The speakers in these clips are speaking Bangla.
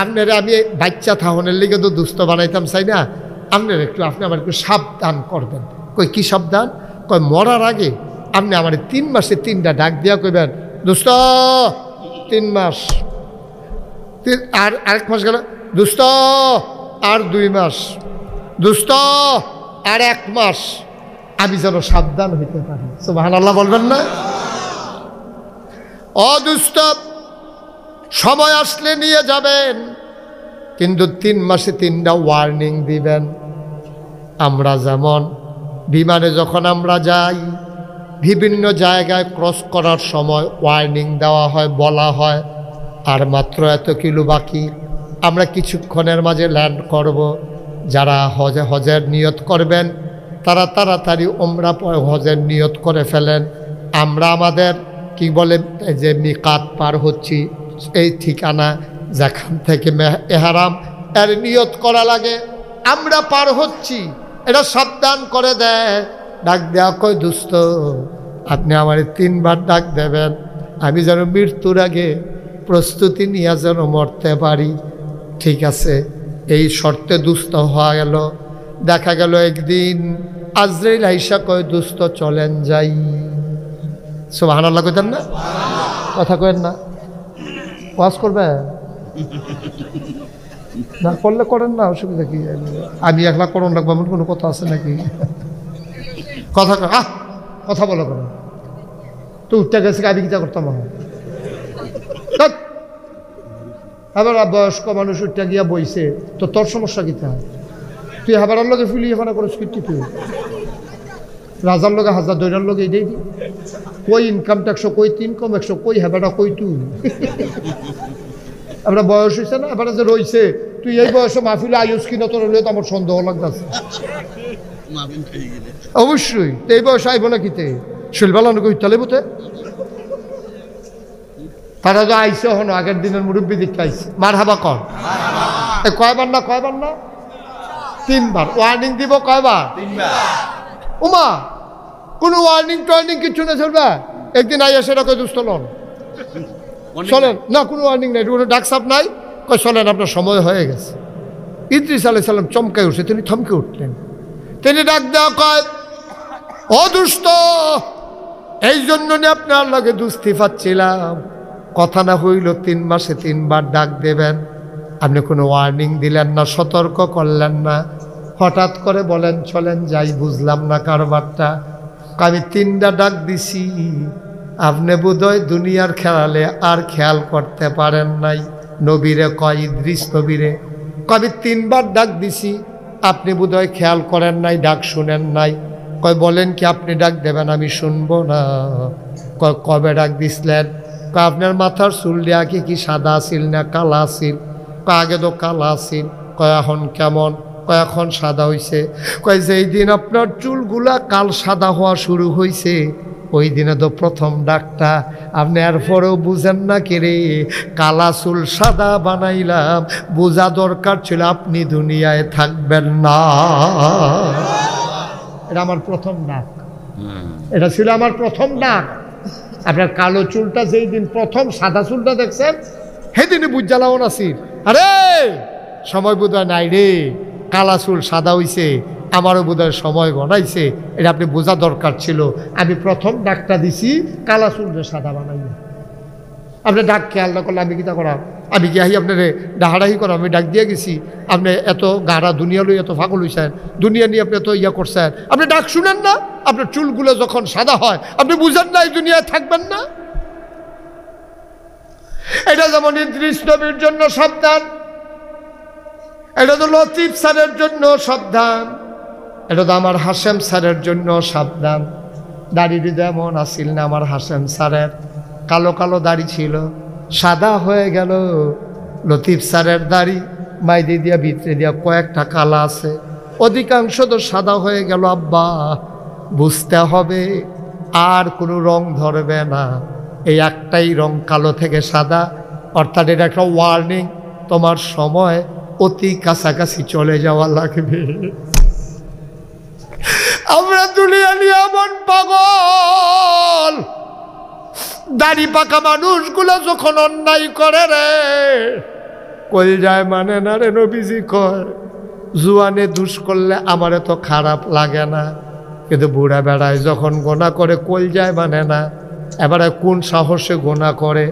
আপনারা আমি বাচ্চা থাহনের লিগে তো দুস্থ বানাইতাম চাই না, আপনারা একটু আপনি আমার একটু সাবধান করবেন। কই কি সাবধান? কই মরার আগে আপনি আমার 3 মাসে 3টা ডাক দিয়া কইবেন, দোস্ত 3 মাস, আর 1 মাস গেল, দোস্ত আর 2 মাস, দোস্ত আর 1 মাস, আমি যেন সাবধান হইতে পারি। সুবহানাল্লাহ বলবেন না? ও দোস্ত, সময় আসলে নিয়ে যাবেন, কিন্তু 3 মাসে 3টা ওয়ার্নিং দিবেন। আমরা যেমন বিমানে যখন আমরা যাই, বিভিন্ন জায়গায় ক্রস করার সময় ওয়ার্নিং দেওয়া হয়, বলা হয় আর মাত্র এত কিলো বাকি, আমরা কিছুক্ষণের মাঝে ল্যান্ড করব। যারা হজের নিয়ত করবেন তারা তাড়াতাড়ি ওমরা হজের নিয়ত করে ফেলেন। আমরা আমাদের কি বলে যে মিকাত পার হচ্ছি, এই ঠিকানা যেখান থেকে এহরাম এর নিয়ত করা লাগে, আমরা পার হচ্ছি, এটা সাবধান করে দেয়। ডাক দেওয়া কই, দোস্ত আপনি আমার 3 বার ডাক দেবেন, আমি যেন মৃত্যুর আগে প্রস্তুতি নিয়ে যেন মরতে পারি। ঠিক আছে, এই শর্তে দুস্থ হওয়া গেল। দেখা গেল একদিন আজরাইল আইসা কয়, দোস্ত চলেন যাই। সুবহানাল্লাহ কইতেন না? কথা কইেন না? ওয়াজ করবে না? করলে করেন না, অসুবিধা কি? আমি একলা করুন লাগবো এমন কোনো কথা আছে নাকি? কথা কথা বলো কেন? তো উঠতে গেছে আমি কিতা করতাম? আবার বয়স্ক মানুষ উঠতে গিয়া বইছে, তো তোর সমস্যা কিতা? তুই হাবার লগে ফুলিয়ে ফানা করে স্কুটি, তুই রাজার লগে হাজার দৈরার লগে এটাই দি কই ইনকাম ট্যাক্স, কই 3 কম 100, কই হেবাটা কই তুই? আমরা বয়স হয়েছে না, এবারে যে রয়েছে, তুই এই বয়সে মাহফিলে আয়ুষ কিনা তোর হলে তো আমার সন্দেহ লাগতেছে। অবশ্যই এই বয়সে আইব না কিতে শৈলবেলা কই তালে বুতে তারা তো আইসে হনো আগের দিনের মুরব্বী দিকে আইসে। মার হাবা কর কয়বার না? 3 বার ওয়ার্নিং দিব। কয়বার? 3 বার। উমা কোনো ওয়ার্নিং টর্নিং কিছু না, চলবে একদিন আইয়া সেটা কই দুস্থ লন চলেন না, কোনো ওয়ার্নিং নাই, কোনো ডাকসাপ নাই, কই চলেন আপনার সময় হয়ে গেছে। ইদ্রিস আলাইহিস সালাম চমকায় উঠে, তিনি থমকে উঠলেন। তিনি ডাক দেওয়া কয়, ও দুস্থ, এই জন্য আপনার লগে দুস্থি পাচ্ছিলাম, কথা না হইল 3 মাসে 3 বার ডাক দেবেন, আপনি কোনো ওয়ার্নিং দিলেন না, সতর্ক করলেন না, হঠাৎ করে বলেন চলেন যাই। বুঝলাম না কারবারটা। আমি 3টা ডাক দিছি, আপনি বোধহয় দুনিয়ার খেয়ালে আর খেয়াল করতে পারেন নাই। নবীরে কয়, ইদ্রিস নবীরে কবি 3 বার ডাক দিছি, আপনি বোধহয় খেয়াল করেন নাই, ডাক শুনেন নাই। কয় বলেন কি আপনি ডাক দেবেন? আমি শুনবো না। কয় কবে ডাক দিছিলেন? কয় আপনার মাথার চুল দেয়া কি সাদা আসিল না কালা আসিল? কয় আগে তো কালা আসিল। কয় এখন কেমন? কয় এখন সাদা হইছে। কয় যেই দিন আপনার চুলগুলা কাল সাদা হওয়া শুরু হয়েছে ওই দিনে তো প্রথম ডাকটা। আপনি এরপরেও বুঝেন না কেরে, কালা চুল সাদা বানাইলাম, বোঝা দরকার ছিল আপনি দুনিয়ায় থাকবেন না। এটা আমার প্রথম ডাক, এটা ছিল আমার প্রথম ডাক। আপনার কালো চুলটা যেই দিন প্রথম সাদা চুলটা দেখছেন সেদিনই বুঝালাও নাসির, আরে সময় বোধহয় নাই রে, কালা চুল সাদা হইছে, আমারও বোধহয় সময় গড়াইছে, এটা আপনি বোঝা দরকার ছিল। আমি প্রথম ডাকটা দিছি কালা চুলটা সাদা বানাইয়া। আপনি ডাক খেয়াল না করলে আমি কিতা করা? আমি কি আহি আপনার ডাহাডাহি করা? আমি ডাক দিয়ে গেছি, আপনি এত গাড়া দুনিয়া লই এত ফাগল হইছেন, দুনিয়া নিয়ে আপনি এত ইয়া করছেন, আপনি ডাক শুনেন না? আপনার চুলগুলো যখন সাদা হয় আপনি বুঝেন না এই দুনিয়ায় থাকবেন না? এটা যেমন ইদ্রিস নবীর জন্য সাবধান, এটা তো লতিফ স্যারের জন্য সাবধান, এটা তো আমার হাশেম স্যারের জন্য সাবধান। দাড়ি যেমন আসিল না আমার হাশেম স্যারের, কালো কালো দাড়ি ছিল, সাদা হয়ে গেল। লতিফ স্যারের দাড়ি মাইদি দিয়া ভিতরে দিয়া কয়েকটা কালা আছে, অধিকাংশ তো সাদা হয়ে গেল। আব্বা বুঝতে হবে আর কোনো রং ধরবে না, এই একটাই রং কালো থেকে সাদা, অর্থাৎ এটা একটা ওয়ার্নিং, তোমার সময় অতি কাছাকাছি চলে যাওয়া লাগবে। আমরা দুনিয়া নিয়ে এমন পাগল, দাড়ি পাকা মানুষগুলো যখন অন্যায় করে রে, কলজায় মানে না রে নবীজি কয় জুয়ানে দুষ করলে আমার তো খারাপ লাগে না, কিন্তু বুড়া বেড়ায় যখন গোনা করে কলজায় মানে না। এবারে কোন সাহসে গোনা করে?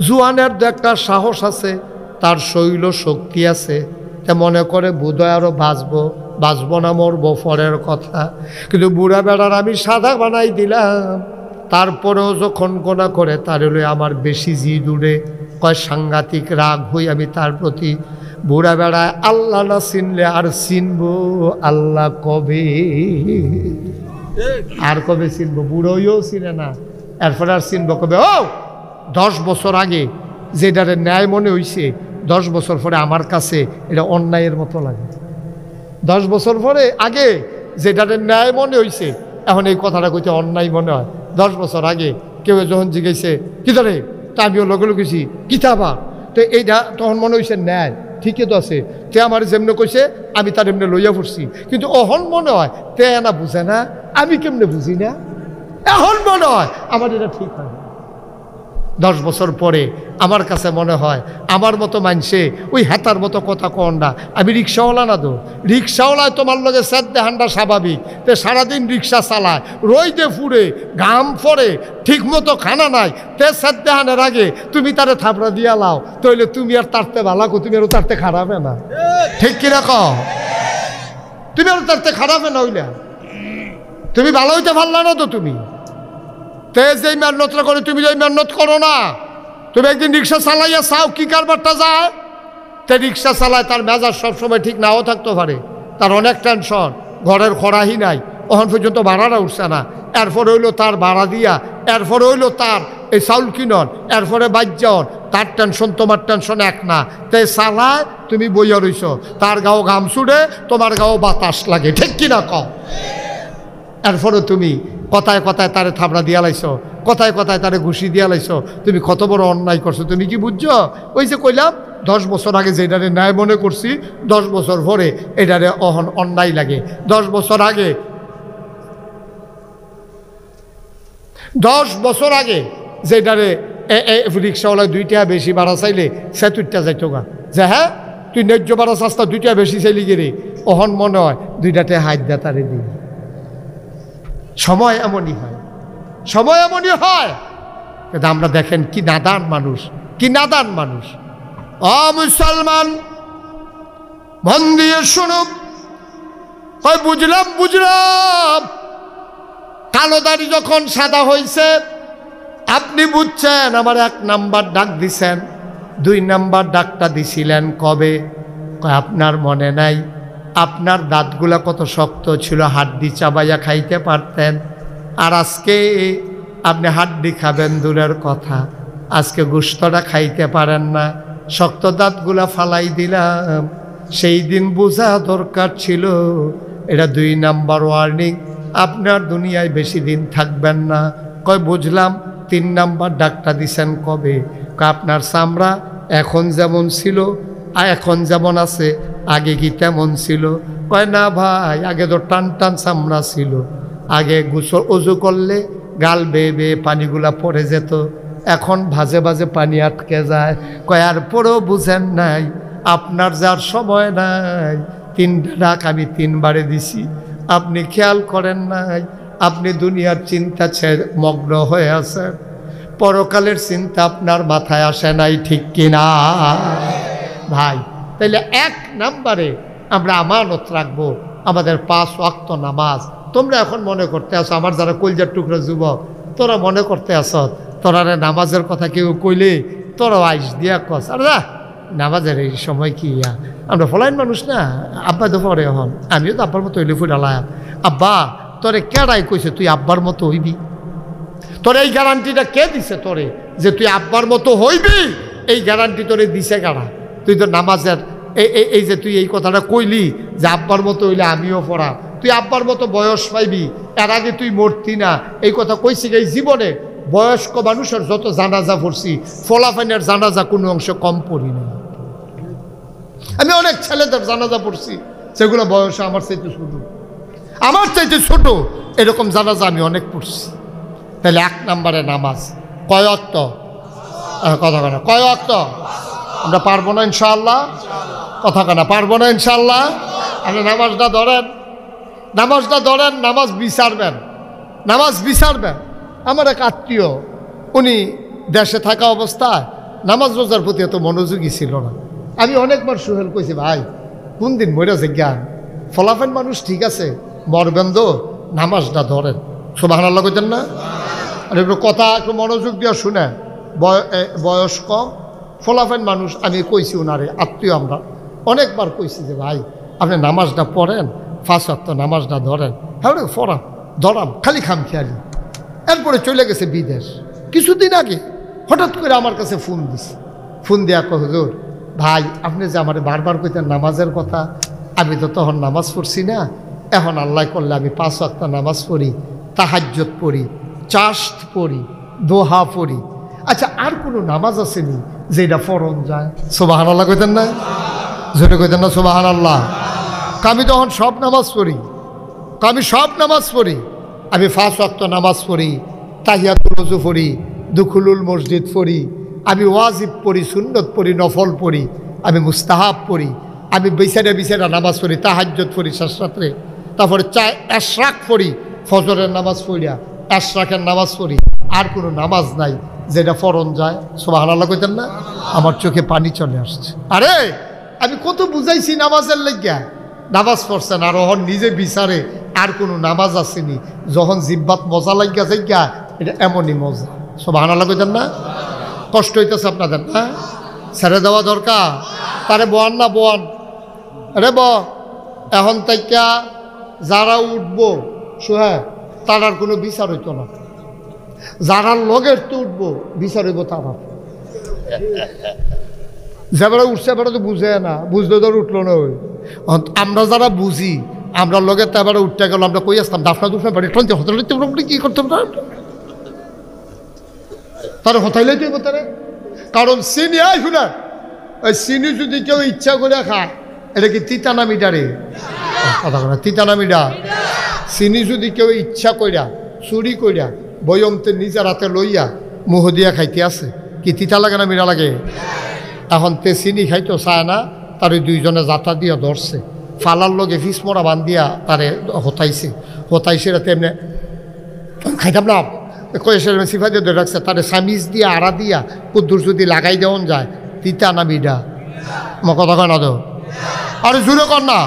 জুয়ানের তো একটা সাহস আছে, তার শৈল শক্তি আছে, তা মনে করে বোধহয় আরও বাঁচবো না, মরবো পরের কথা। কিন্তু বুড়া বেড়ার আমি সাদা বানাই দিলাম, তারপরেও যখন গোনা করে তার হলে আমার বেশি জিদ উড়ে, কয় সাংঘাতিক রাগ হই আমি তার প্রতি। বুড়া বেড়ায় আল্লাহ না চিনলে আর চিনবো আল্লাহ কবে, আর কবে চিনবো? বুড়োইও চিনে না, এরপরে আর চিনবো কবে? ও 10 বছর আগে যেটারে ন্যায় মনে হইছে 10 বছর পরে আমার কাছে এটা অন্যায়ের মতো লাগে। 10 বছর পরে আগে যেটারে ন্যায় মনে হইছে এখন এই কথাটা কইতে অন্যায় মনে হয়। 10 বছর আগে কেউ যখন জিজ্ঞেসে কি ধরে, তা আমিও লগে লগেছি কিতাবা, তো এইটা তখন মনে হইছে ন্যায়, ঠিকই তো আছে, তে আমার যেমনি কইছে আমি তার এমনি লইয়া পড়ছি। কিন্তু অহন মনে হয় তে না বুঝে না, আমি কেমনে বুঝি না, এখন মনে হয় আমার এটা ঠিক হয়। 10 বছর পরে আমার কাছে মনে হয় আমার মতো মানুষে ওই হেতার মতো কথা কন না। আমি রিক্সাওয়ালা না তো, রিক্সাওয়ালায় তোমার লগে সেদ্ধে হান্ডা স্বাভাবিক, তে সারাদিন রিক্সা চালায়, রইদে ফুরে ঘাম ফরে, ঠিক মতো খানা নাই, তে সেদ্ধে হানের আগে তুমি তারে থাপড়া দিয়া লাও, তাইলে তুমি আর তারতে ভালো কো, তুমি আরও তারতে খারাপে না, ঠিক কিনা কও? তুমি আরও তারতে খারাপে না হইলে তুমি ভালো হইতে পারলা না তো। তুমি তে যেই মেহনতটা করে তুমি যেই মেহনত করো না, তুমি একদিন রিক্সা চালাইয়া চাও কি কারবারটা যায়, তে রিক্সা চালায় তার মেজাজ সবসময় ঠিক নাও থাকতে পারে, তার অনেক টেনশন, ঘরের খরাহি নাই, ওখান পর্যন্ত ভাড়াটা উঠছে না, এরপরে হইলো তার ভাড়া দিয়া, এরপরে হইলো তার এই চাউল কিনন, এরপরে বাজ্যান, তার টেনশন তোমার টেনশন এক না, তে চালায় তুমি বইয়া রইছ, তার গাও ঘাম ছুড়ে তোমার গাও বাতাস লাগে, ঠিক কিনা কও? এরপরে তুমি কথায় কথায় তারে থাবড়া দিয়া লাইছো, কথায় কথায় তারে ঘুষি দিয়া লাইছো, তুমি কত বড় অন্যায় করছো তুমি কি বুঝছো? ওই যে কইলাম 10 বছর আগে যেটারে ন্যায় মনে করছি 10 বছর পরে এটারে অহন অন্যায় লাগে। 10 বছর আগে 10 বছর আগে যেটারে রিক্সাওয়ালা 2 টাকা বেশি ভাড়া চাইলে সে 2 টাকা যাইতো গা, যে হ্যাঁ তুই ন্যায্য ভাড়া চাস্তা 2 টাকা বেশি চাইলি গেলে, অহন মনে হয় 2টাতে হাত দেয় তারে দিই। সময় এমনই হয়, সময় এমনই হয়। কিন্তু আমরা দেখেন কি নাদান মানুষ, কি নাদান মানুষ। ও মুসলমান মন দিয়ে শুনুক, ওই বুঝলাম কালো দাড়ি যখন সাদা হয়েছে আপনি বুঝছেন আমার 1 নাম্বার ডাক দিছেন, 2 নাম্বার ডাকটা দিছিলেন কবে? আপনার মনে নাই? আপনার দাঁতগুলা কত শক্ত ছিল, হাড্ডি চাবাইয়া খাইতে পারতেন, আর আজকে আপনি হাড্ডি খাবেন দূরের কথা, আজকে গোশতটা খাইতে পারেন না, শক্ত দাঁতগুলা ফালাই দিলাম। সেই দিন বোঝা দরকার ছিল, এটা 2 নাম্বার ওয়ার্নিং, আপনার দুনিয়ায় বেশি দিন থাকবেন না। কয় বুঝলাম। 3 নাম্বার ডাকটা দিছেন কবে? আপনার চামড়া এখন যেমন ছিল আর এখন যেমন আছে আগে কি তেমন ছিল? কয় না ভাই, আগে তো টান টান চামড়া ছিল, আগে গোসল অজু করলে গাল বেয়ে বেয়ে পানিগুলা পড়ে যেত, এখন ভাজে ভাজে পানি আটকে যায়। কয় আর পরেও বুঝেন নাই, আপনার যার সময় নাই। 3টা ডাক আমি 3 বারে দিছি, আপনি খেয়াল করেন নাই। আপনি দুনিয়ার চিন্তা ছেড়ে মগ্ন হয়ে আছেন, পরকালের চিন্তা আপনার মাথায় আসে নাই, ঠিক কিনা ভাই? তাইলে 1 নাম্বারে আমরা আমানত রাখবো আমাদের 5 ওয়াক্ত নামাজ। তোমরা এখন মনে করতে আসো, আমার যারা কলজার টুকরা যুবক, তোরা মনে করতে আসো তোরা নামাজের কথা কেউ কইলে তোরা আইস দিয়া কস, আর নামাজের এই সময় কি আমরা ফলাইন মানুষ না, আব্বা তো পরে হন, আমিও তো আব্বার মতো হইলে ফুটালাম। আব্বা তোরে কেডাই কইছে তুই আব্বার মতো হইবি? তোর এই গ্যারান্টিটা কে দিছে তোরে যে তুই আব্বার মতো হইবি? এই গ্যারান্টি তোরে দিছে কারা? তুই তো নামাজের এই যে তুই এই কথাটা কইলি যে আব্বার মতো হইলে আমিও পড়া, তুই আব্বার মতো বয়স পাইবি, এর আগে তুই মরতি না, এই কথা কইছি। এই জীবনে বয়স্ক মানুষের যত জানাজা পড়ছি, ফলাফাইনের জানাজা কোনো অংশ কম পড়ি না। আমি অনেক ছেলেদের জানাজা পড়ছি সেগুলো বয়সে আমার চাইতে ছোট, এরকম জানাজা আমি অনেক পড়ছি। তাহলে 1 নাম্বারে নামাজ কয় ওয়াক্ত? কথা কয় না, কয় ওয়াক্ত? আমরা পারবো না ইনশাআল্লাহ? কথা কেনা পারবো না ইনশাআল্লাহ? আপনি নামাজটা ধরেন, নামাজ বিচারবেন। আমার এক আত্মীয়, উনি দেশে থাকা অবস্থায় নামাজ রোজার প্রতি এত মনোযোগী ছিল না। আমি অনেকবার সোহেল কইছি, ভাই কোন দিন মরেছে জ্ঞান, ফলাফল মানুষ ঠিক আছে, মরবেন তো নামাজটা ধরেন। সুবহানাল্লাহ কইতেন না? আর একটু কথা একটু মনোযোগ দিয়ে শুনে, বয়স কম ফলাফল মানুষ। আমি কইছি ওনারে আত্মীয়, আমরা অনেকবার কইছি যে ভাই আপনি নামাজটা পড়েন, 5 ওয়াক্ত নামাজটা ধরেন। হ্যাঁ পড়াম ধরাম, খালি খামখেয়ালি। এরপরে চলে গেছে বিদেশ। কিছুদিন আগে হঠাৎ করে আমার কাছে ফোন দেয়া কয়, হুজুর ভাই আপনি যে আমার বারবার কইতেন নামাজের কথা, আমি তো তখন নামাজ পড়ছি না, এখন আল্লাহ করলে আমি 5 ওয়াক্ত নামাজ পড়ি, তাহাজ্জুদ পড়ি, চাশত পড়ি, দোহা পড়ি। আচ্ছা আর কোনো নামাজ আসেনি যেটা ফরজ যায়? সুবহানাল্লাহ কইতেন না? যেটা কইতেন না সুবহানাল্লাহ? আমি তখন সব নামাজ পড়ি, আমি 5 ওয়াক্ত নামাজ পড়ি, তাহিয়াতুল ওযু পড়ি, দুখুলুল মসজিদ পড়ি, আমি ওয়াজিব পড়ি, সুন্নত পড়ি, নফল পড়ি, আমি মুস্তাহাব পড়ি, আমি বিচারা নামাজ পড়ি, তাহাজ্জুদ পড়ি শেষ রাত্রে, তারপরে এশরাক পড়ি, ফজরের নামাজ পড়িয়া এশরাকের নামাজ পড়ি। আর কোনো নামাজ নাই যেটা ফরজ যায়। সুবহানাল্লাহ কইতেন না? আমার চোখে পানি চলে আসছে। আরে আমি কত বুঝাইছি নামাজের লাগিয়া, নামাজ পড়ছেন আর ওহন নিজে বিচারে আর কোনো নামাজ আসেনি। যখন জিব্বাত মজা লাগিয়া যাইয়া, এটা এমনই মজা। সুবহানাল্লাহ কইতেন না? কষ্ট হইতেছে আপনাদের না? ছেড়ে দেওয়া দরকার। তারে বোয়ান না বোয়ান, আরে এখন তাইকা যারা উঠবো সোহা, তারার কোনো বিচার হইতো না। যারা লগের তো উঠবো বিচার হইব তারা। যেবারে উঠছে এবারে তো বুঝে না, বুঝলে তো উঠলো না। ওই আমরা যারা বুঝি, আমরা লগে তো এবারে উঠতে গেল, আমরা কই আসতাম দাফনা দুফনা বাড়ি টনতে কি করতাম না, তারা হতাইলেই তুই তারে। কারণ চিনি আই শুনা, ওই চিনি যদি কেউ ইচ্ছা করে খায়, এটা কি তিতা না মিঠা রে? কথা বলে তিতা না মিঠা? চিনি যদি কেউ ইচ্ছা কইরা চুরি কইরা বয়মতে নিজের হাতে লইয়া মুহ দিয়া খাইতে আছে, কি তিতা লাগে না মিঠা লাগে? এখন তে চিনি খাইতো চায় না, তার ওই দুইজনে যাত্রা দিয়া ধরছে, ফালার লগে ফিসমরা বান্ধিয়া তারে হতাইছে তেমনি খাইতাম না কয়েছে সিফা দিয়ে ধরে রাখছে, তারে সামিজ দিয়া আড়া দিয়া কুদ্দুর যদি লাগাই দেওয়ান যায়, তিতা না মিঠা? কথা কয় না তো? আরে জুড়ে কর না।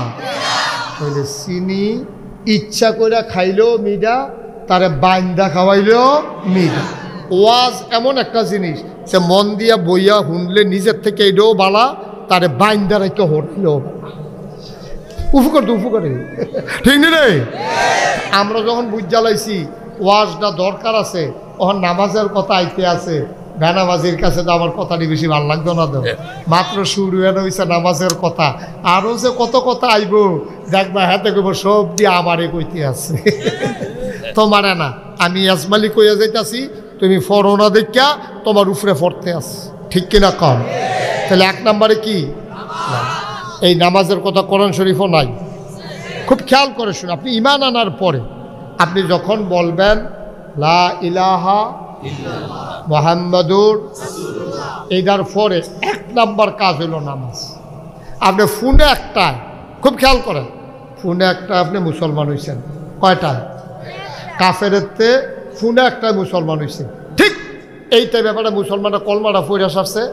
বলে চিনি ইচ্ছা করে খাইলেও মিঠা, তারে বাইন্দা খাওয়াইলেও মিঠা। ওয়াজ এমন একটা জিনিস, সে মন দিয়া বইয়া শুনলে নিজের থেকে এটাও বালা, তারে বাইন্দা রেখে হরলেও উপকারে ঠিক নি রে? আমরা যখন বুঝ জ্বালাইছি ওয়াজটা দরকার আছে, তখন নামাজের কথা আইতে আছে, বেনামাজির কাছে তো আমার কথাটি বেশি ভালো লাগতো না। তো মাত্র শুরু হয়েছে নামাজের কথা, আরও যে কত কথা আইব দেখবা, হাতে কইব সব দিয়ে আমারে কইতে আছে। তোমারে না, আমি আজমালি কইয়া যাইতাছি, তুমি ফরোনা দেখা তোমার উপরে পড়তে আস, ঠিক কিনা কম? তাহলে 1 নম্বরে কি এই নামাজের কথা কোরআন শরীফও নাই। খুব খেয়াল করে শুনে, আপনি ঈমান আনার পরে আপনি যখন বলবেন লা ইলাহা মুহাম্মাদুর, এইটার পরে 1 নম্বর কাজ হলো নামাজ। আপনি ফোনে একটা, খুব খেয়াল করেন, ফোনে একটা আপনি মুসলমান হয়েছেন, কয়টা? কাফেরেতে ফোনে একটা মুসলমান হয়েছে, ঠিক এই টাইমে ব্যাপারে মুসলমানরা কলমাটা পড়ে আসছে,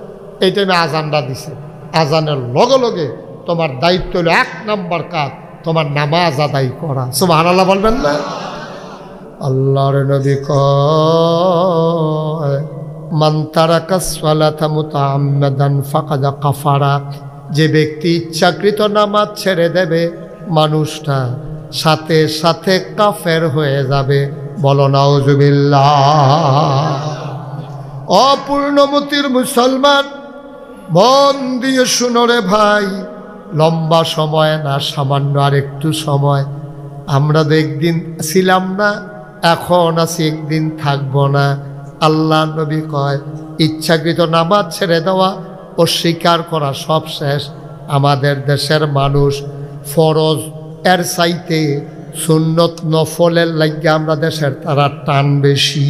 এই টাইমে আজানটা দিছে। আজানের লগে লগে তোমার দায়িত্ব হলো 1 নম্বর কাজ, তোমার নামাজ আদায় করা। সুবহানাল্লাহ বলবেন না? আল্লাহর নবী কয় মান তারাকা সালাতা মুতাআম্মাদান ফাকাদ কাফারা, যে ব্যক্তি ইচ্ছাকৃত নামাজ ছেড়ে দেবে, মানুষটা সাথে সাথে কাফের হয়ে যাবে। বলো নাউজুবিল্লাহ। অপূর্ণমতির মুসলমান, মন দিয়ে শুনো রে ভাই, লম্বা সময় না, সামান্য আর একটু সময়। আমরা তো একদিন ছিলাম না, এখন আছি, একদিন থাকবো না। আল্লাহ নবী কয় ইচ্ছাকৃত নামাজ ছেড়ে দেওয়া, অস্বীকার করা সব শেষ। আমাদের দেশের মানুষ ফরজ এর চাইতে সুন্নত নফলের লাগে আমরা দেশের তারা টান বেশি।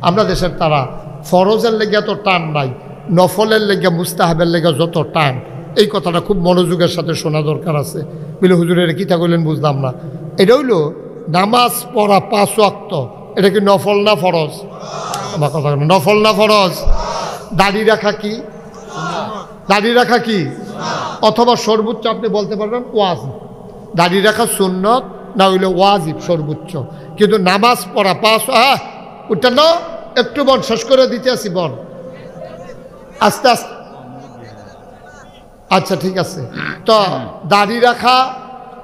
আমরা দেশের তারা ফরজের লেগে তো টান নাই, নফলের লেগে মুস্তাহাবের লেগে যত টান, এই কথাটা খুব মনোযোগের সাথে শোনা দরকার আছে। বলে হুজুরের কিতা কইলেন বুঝলাম না। এটা হইল নামাজ পড়া 5 ওয়াক্ত, এটা কি নফল না ফরজ? আমার কথা নফল না ফরজ? দাড়ি রাখা কি? দাড়ি রাখা কি? অথবা সর্বোচ্চ আপনি বলতে পারবেন ওয়াজিব। দাড়ি রাখা সুন্নত, না হইলে ওয়াজিব সর্বোচ্চ। কিন্তু নামাজ পড়া 5, ওটা না একটু বন শেষ করে দিতে আসি, বন আস্তে আস্তে। আচ্ছা ঠিক আছে। তো দাড়ি রাখা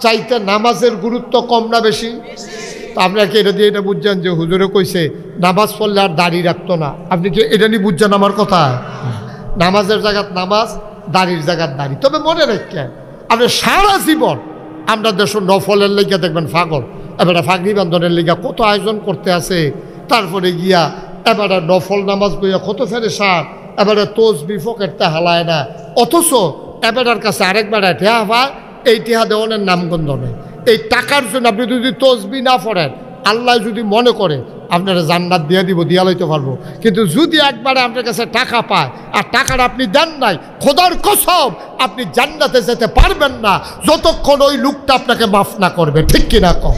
চাইতে নামাজের গুরুত্ব কম না বেশি? তো আপনারা কি এটা দিয়ে এটা বুঝছেন যে হুজুরে কইছে নামাজ পড়লে আর দাড়ি রাখতো না? আপনি কি এটা নিয়ে বুঝছেন আমার কথা? নামাজের জায়গাত নামাজ, দাড়ির জায়গাত দাড়ি। তবে মনে রাখেন, আপনি সারা জীবন আমরা দেশ নফলের লেগে দেখবেন পাগল, এবারে ফাগরি বান্ধনের লেগে কত আয়োজন করতে আছে, তারপরে গিয়া এবারে নফল নামাজ বইয়া কত ফেরেশান, এবারে তসবি পকেটতে হালায় না, অথচ এবারের কাছে আরেকবারে ঠেহা পায়, এই ঠেহা দেওয়ানের নামগন্ধ নেই। এই টাকার জন্য আপনি যদি তসবি না পড়েন, আল্লাহ যদি মনে করে আপনারা জান্নাত দিয়ে দিব, দিয়া লইতে পারবো। কিন্তু যদি একবারে আপনার কাছে টাকা পায় আর টাকাটা আপনি দেন নাই, খোদার কসম আপনি জান্নাতে যেতে পারবেন না যতক্ষণ ওই লোকটা আপনাকে মাফ না করবে। ঠিক কিনা কম?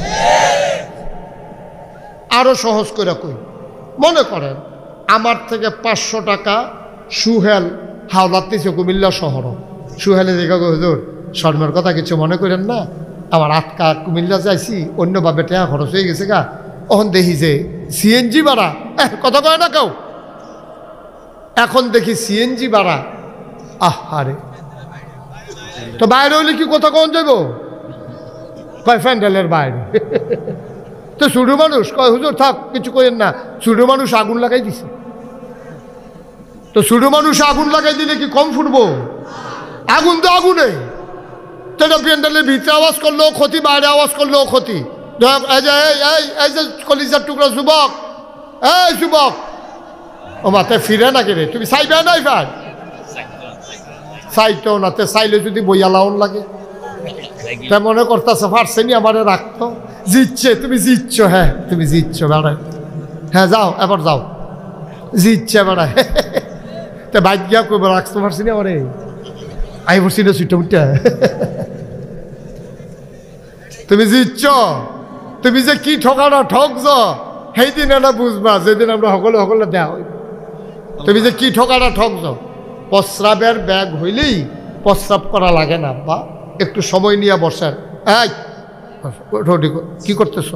আরো সহজ করে কই, মনে করেন আমার থেকে 500 টাকা সুহেল হাওলাত নিছে কুমিল্লা শহর। সুহেলে দেখা গো হুজুর শর্মের কথা কিছু মনে করেন না, আমার আটকা কুমিল্লা যাইছি, অন্যভাবে টাকা খরচ হয়ে গেছে গা। এখন দেখি যে সিএনজি ভাড়া, কথা কয় না কেউ, এখন দেখি সিএনজি ভাড়া। আরে তো বাইরে হইলে কি কথা কন যাইব? কয় প্যান্ডেলের বাইরে। তো ছোট মানুষ কয় হুজুর থাক কিছু করেন না, ছোট মানুষ আগুন লাগাই দিছে। তো ছোট মানুষ আগুন লাগাই দিলে কি কম ফুটবো? আগুন তো আগুনে। তো এটা প্যান্ডেলের ভিতরে আওয়াজ করলেও ক্ষতি, বাইরে আওয়াজ করলেও ক্ষতি। এই যে কলিজার টুকরা যুবক, এই যুবক, ও মাতে ফিরে না কেরে, তুমি চাইবে নাই ভাই? চাইতেও না, তে চাইলে যদি বইয়া লাউন লাগে, তা মনে করতেছে পারছেনি আমারে রাখতো, জিতছে, তুমি জিতছ, হ্যাঁ তুমি জিতছ বেড়ায়, হ্যাঁ যাও এবার যাও, জিতছে বেড়ায়। তা বাইক গিয়া কই রাখতে পারছি না আমারে, আই পড়ছি না সুইটা উঠা। তুমি জিতছ, তুমি যে কি ঠকানো ঠকছ সেই দিন এটা বুঝবা যেদিন আমরা সকলে দেয়া হইব। তুমি যে কি ঠকানো ঠকছ, প্রস্রাবের ব্যাগ হইলেই প্রস্রাব করা লাগে না, বা একটু সময় নিয়ে বসেন। এই কি করতেছ?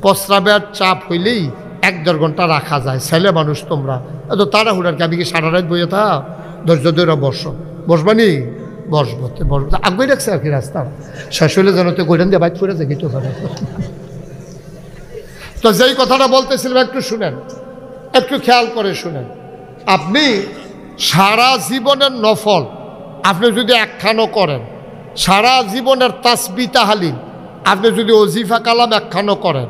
প্রস্রাবের চাপ হইলেই 1-1.5 ঘন্টা রাখা যায়। ছেলে মানুষ তোমরা এত তাড়াহুড়ার কি? আমি কি সারা রাত বইয়ে থা? ধৈর্য ধরে বসো, বসবানি বসবো, বসবো আগে রাখছে আর কি, রাস্তা শেষ হইলে যেন তো গৈরান দিয়ে বাইক করে যায় কিছু। তো যেই কথাটা বলতেছিলাম একটু শুনেন, একটু খেয়াল করে শুনেন। আপনি সারা জীবনের নফল আপনি যদি একখানো করেন, সারা জীবনের তাসবিহ তাহলিল আপনি যদি ওজিফা কালাম একখানো করেন,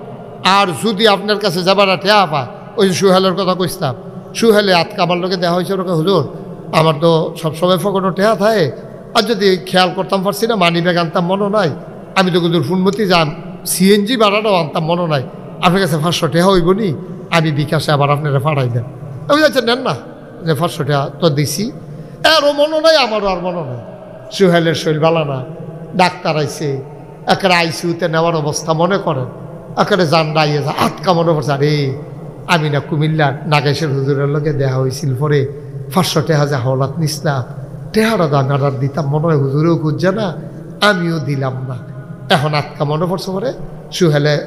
আর যদি আপনার কাছে যাবার ঠেয়া পায়, ওই সুহেলের কথা কইতাম, সুহেলে আতকা আমার লোকে দেওয়া হয়েছে, ওরকম হুজুর আমার তো সবসময় ফকনো ঠেয়া থাকে, আর যদি খেয়াল করতাম পারছি না, মানি ব্যাগ আনতাম মনে নাই, আমি তো কিন্তু ফুনমতি যান সিএনজি ভাড়াটাও আনতাম মনে নাই, আপনার কাছে 500 টাকা হইব নি, আমি বিকাশে আবার আপনারা পাঠাই দেন। আমি যাচ্ছেন নেন না, যে 500 টাকা তো দিছি, এরও মনে নাই, আমারও আর মনে নাই। সুহেলের শরীর ভালো না, ডাক্তার আইছে, একেবারে আইসিউতে নেওয়ার অবস্থা, মনে করেন একেবারে জানডা আইয়ে যা আটকা মনে পড়ছে, আরে আমি না কুমিল্লার নাগেশের হুজুরের লোকে দেওয়া হয়েছিল, পরে 500 টাকা যে হাওলাত নিসলাম, টেহারা তো আমি আর দিতাম মনে হয়, হুজুরেও খুঁজছে না, আমিও দিলাম না। এখন আটকা মনে পড়ছে, পরে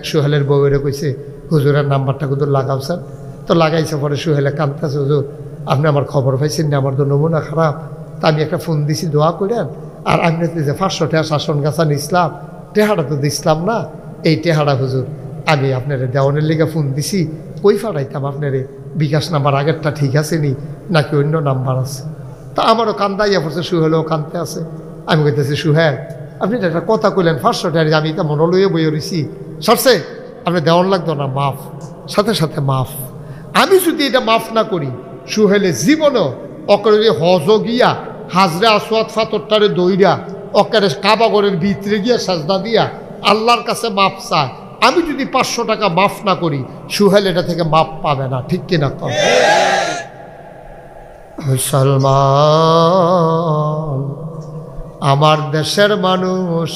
সুহেলের বউয়েরে কইছে হুজুরের নাম্বারটা কিন্তু লাগাওছেন, তো লাগাইছে। পরে সুহেলে কাঁদতেছে, হুজুর আপনি আমার খবর পাইছেন না, আমার তো নমুনা খারাপ, তা আমি একটা ফোন দিছি, দোয়া করেন। আর আমি যে 500 টাকা শাসন গাছা নিসলাম, টেহারা তো দিসলাম না, এই টেহারা হুজুর আমি আপনারে দেওয়ানের লিগে ফোন দিছি, কই ফাড়াইতাম আপনারে, বিকাশ নাম্বার আগেরটা ঠিক আছে নি নাকি অন্য নাম্বার আছে? তা আমারও কান্দাইয়া পড়ছে, সুহেলেও কান্দতে আছে। আমি কইতেছি সুহেল আপনি একটা কথা কইলেন 500 টাকা, আমি তা মনে লইয়ে বইয়ে রইছি, সরছে আপনি দেওয়ান লাগতো না, মাফ, সাথে সাথে মাফ। আমি যদি এটা মাফ না করি, সুহেলে জীবনও অকরে হজ গিয়া হাজরে আসওয়াদ ফাতরটারে দইরা অকারে কাবাগরের ভিতরে গিয়া সাজদা দিয়া আল্লাহর কাছে মাফ চায়। আমি যদি 500 টাকা মাফ না করি, সুহেল এটা থেকে মাফ পাবে না। ঠিক কিনা? মুসলমান, আমার দেশের মানুষ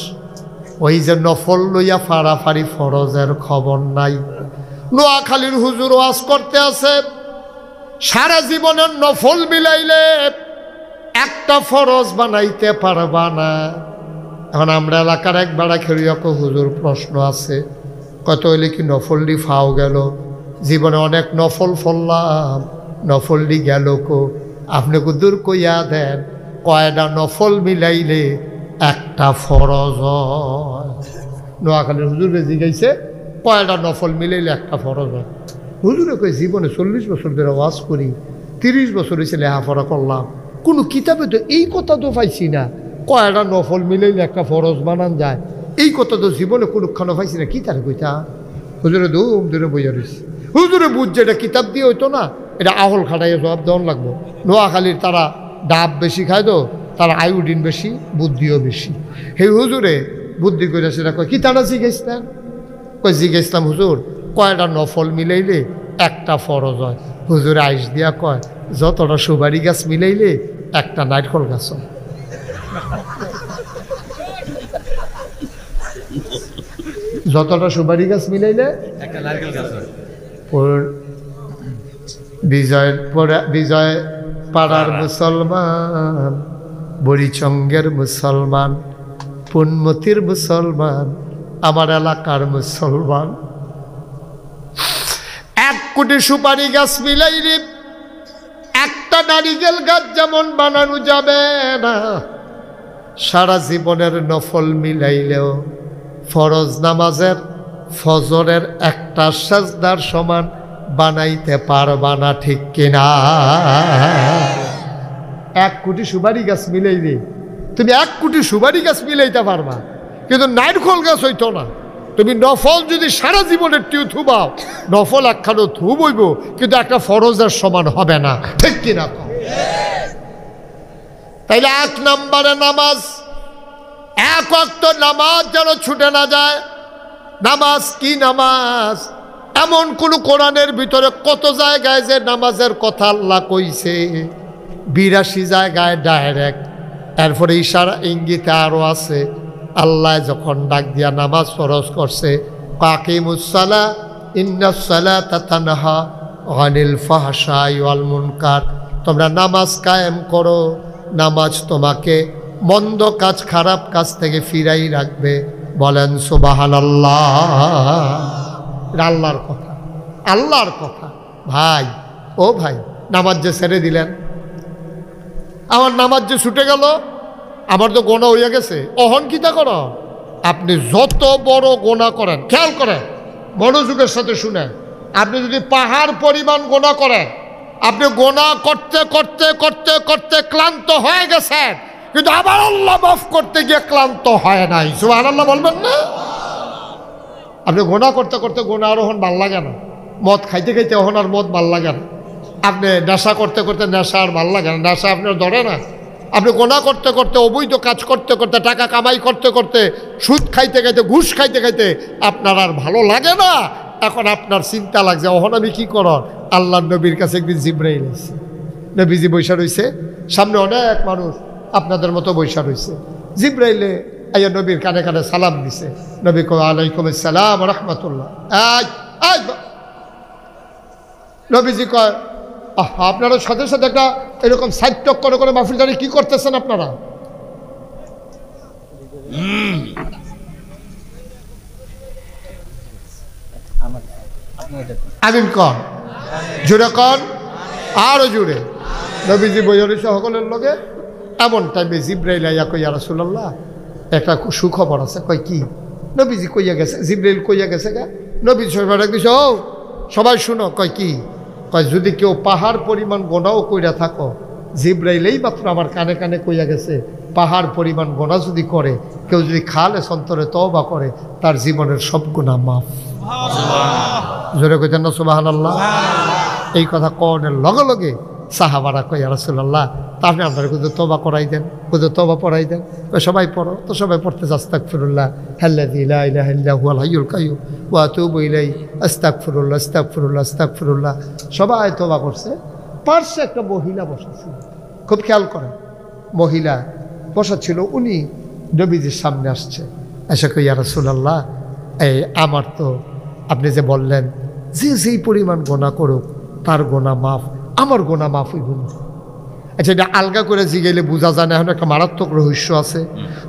ওই যে নফল লইয়া ফাড়াফাড়ি ফরজের খবর নাই। নোয়াখালীর হুজুর ওয়াজ করতে আছে, সারা জীবনের নফল মিলাইলে একটা ফরজ বানাইতে পারবা না। এখন আমরা এলাকার এক বেড়া খেলিয়াক হুজুর প্রশ্ন আছে, কত হইলে কি নফলডি ফাও গেল? জীবনে অনেক নফল ফললাম, নফলডি গেল কো? আপনি দূর কইয়া দেন কয়টা নফল মিলাইলে একটা ফরজ হয়? নোয়াখালীর হুজুরে জিগাইছে কয়টা নফল মিলাইলে একটা ফরজ হয়? হুজুরে কই জীবনে 40 বছর ধরে ওয়াজ করি, 30 বছর হয়েছে লেখাপড়া করলাম, কোনো কিতাবে তো এই কথা তো পাইছি না কয়টা নফল মিলাইলে একটা ফরজ বানান যায়। এই কথা তো জীবনে কোনোখানে পাইছি না। কি তার কইতা? হুজুরে ধুম ধরে বইয়া রয়েছে। হুজুরে বুঝছে এটা কিতাব দিয়ে হইতো না, এটা আহল খাটাইয়া জবাব দেওয়ান লাগবো। নোয়াখালীর তারা ডাব বেশি খায় তো, তার আয়োডিন বেশি, বুদ্ধিও বেশি। সেই হুজুরে বুদ্ধি করে সেটা কয় কি তারা জিজ্ঞেসলেন? কয় জিজ্ঞেসলাম হুজুর কয়টা নফল মিলাইলে একটা ফরজ হয়? হুজুরে আইস দিয়া কয় যতটা সুবারি গাছ মিলাইলে একটা নারকেল গাছ হয়। যতটা সুবারি গাছ মিলাইলে একটা নারকেল গাছ হয়। বিজয় পাড়ার মুসলমান, বরিচঙ্গের মুসলমান, পুনমতির মুসলমান, আমার এলাকার মুসলমান, 1 কোটি সুপারি গাছ মিলাইলে একটা নারিকেল গাছ যেমন বানানো যাবে না, সারা জীবনের নফল মিলাইলেও ফরজ নামাজের ফজরের একটা সাজদার সমান বানাইতে পারবা না, ঠিক কিনা? 1 কোটি সুপারি গাছ মিলাইলে তুমি 1 কোটি সুপারি গাছ মিলাইতে পারবা, কিন্তু নারকেল গাছ হইতো না। তুমি নফল যদি সারা জীবনের টিউ থুবাও, নফল একখানো থু বইব, কিন্তু একটা ফরজের সমান হবে না, ঠিক কিনা? তাইলে 1 নম্বরে নামাজ, 1 ওয়াক্ত নামাজ যেন ছুটে না যায়। নামাজ কি নামাজ? এমন কোন কোরআনের ভিতরে কত জায়গায় যে নামাজের কথা আল্লাহ কইছে, 82 জায়গায় ডাইরেক্ট, এরপরে ইশারা ইঙ্গিতে আরও আছে। আল্লাহ যখন ডাক দিয়া নামাজ ফরজ করছে, কাকিমুস সালাহ ইন্নাস সালাতা তানহা আনিল ফাহশাই ওয়াল মুনকার, তোমরা নামাজ কায়েম করো, নামাজ তোমাকে মন্দ কাজ খারাপ কাজ থেকে ফিরাই রাখবে। বলেন সুবহানাল্লাহ। আল্লাহর কথা, আল্লাহর কথা। ভাই ও ভাই, নামাজ যে ছেড়ে দিলেন, আমার নামাজ যে ছুটে গেল, আমার তো গোনা হইয়া গেছে, অহন কিতা করো? আপনি যত বড় গোনা করেন, খেয়াল করেন, মনোযোগের সাথে শুনেন, আপনি যদি পাহাড় পরিমাণ গোনা করেন, আপনি গোনা করতে করতে করতে করতে ক্লান্ত হয়ে গেছেন, কিন্তু আবার আল্লাহ মাফ করতে গিয়ে ক্লান্ত হয় নাই। সুবহানাল্লাহ বলবেন না? আপনি গোনা করতে করতে গোনা আর ওহন ভাল লাগে না, মদ খাইতে খাইতে ওহন আর মদ ভাল লাগে না, আপনি নেশা করতে করতে নেশা আর ভাল লাগে না, নেশা আপনার ধরে না, আপনি গোনা করতে করতে অবৈধ কাজ করতে করতে টাকা কামাই করতে করতে সুদ খাইতে খাইতে ঘুষ খাইতে খাইতে আপনার আর ভালো লাগে না। এখন আপনার চিন্তা লাগছে ওহন আমি কী করো? আল্লাহর নবীর কাছে একদিন জিবরাইল এসেছে, নবীজি বৈশা রয়েছে, সামনে অনেক মানুষ আপনাদের মতো বৈশা রয়েছে। জিবরাইলে আইয়া নবীর কানে কানে সালাম দিছে। নবী কয় আলাইকুম আসসালাম রাহমাতুল্লাহ। নবীজি কয় আপনারা সাথে সাথে একটা এরকম সাইড টক করে করে মাহফিলদারি কি করতেছেন আপনারা? আমিন কন, জোরে কন, আরো জোরে। নবীজি বৈরি সকলের লগে এমন টাইমে জিব্রাইল আইয়া কই ইয়া রাসূলুল্লাহ একটা সুখবর আছে। কয় কি? নবীজি কইয়া গেছে, জিব্রাইল কইয়া গেছে গা। নবীজি সবাই দিছে, ও সবাই শুনো। কয় কি? কয় যদি কেউ পাহাড় পরিমাণ গোনাও কইরা থাকো, জিব্রাইলেই মাত্র আমার কানে কানে কইয়া গেছে পাহাড় পরিমাণ গোনা যদি করে, কেউ যদি খালে সন্তরে তওবা করে, তার জীবনের সব গুনাহ মাফ। জোরে কইতেন না সুবহানাল্লাহ? এই কথা কওয়ার লগে লগে সাহাবারা কয় ইয়া রাসূলুল্লাহ তাহলে আপনারা কোথাও তওবা করাই দেন, কোথাও তওবা পড়াই দেন। সবাই পড়ো তো, সবাই পড়তে আস্তাগফিরুল্লাহ আল্লাযী লা ইলাহা ইল্লা হুয়াল হাইয়ুল কাইয়্যুম ওয়া আতুবু ইলাইহি আস্তাগফিরুল্লাহ আস্তাগফিরুল্লাহ আস্তাগফিরুল্লাহ। সবাই তওবা করছে। পার্শ্বে একটা মহিলা বসা ছিল, খুব খেয়াল করেন, মহিলা বসা ছিল। উনি নবীজির সামনে আসছে, এসে কই, ইয়া রাসূলুল্লাহ, এই আমার তো আপনি যে বললেন যে যেই পরিমাণ গোনা করুক তার গোনা মাফ, আমার গোনা মাফ হইব না। আচ্ছা, এটা আলগা করে জিগাইলে বোঝা যায় না, এখন একটা মারাত্মক রহস্য আছে।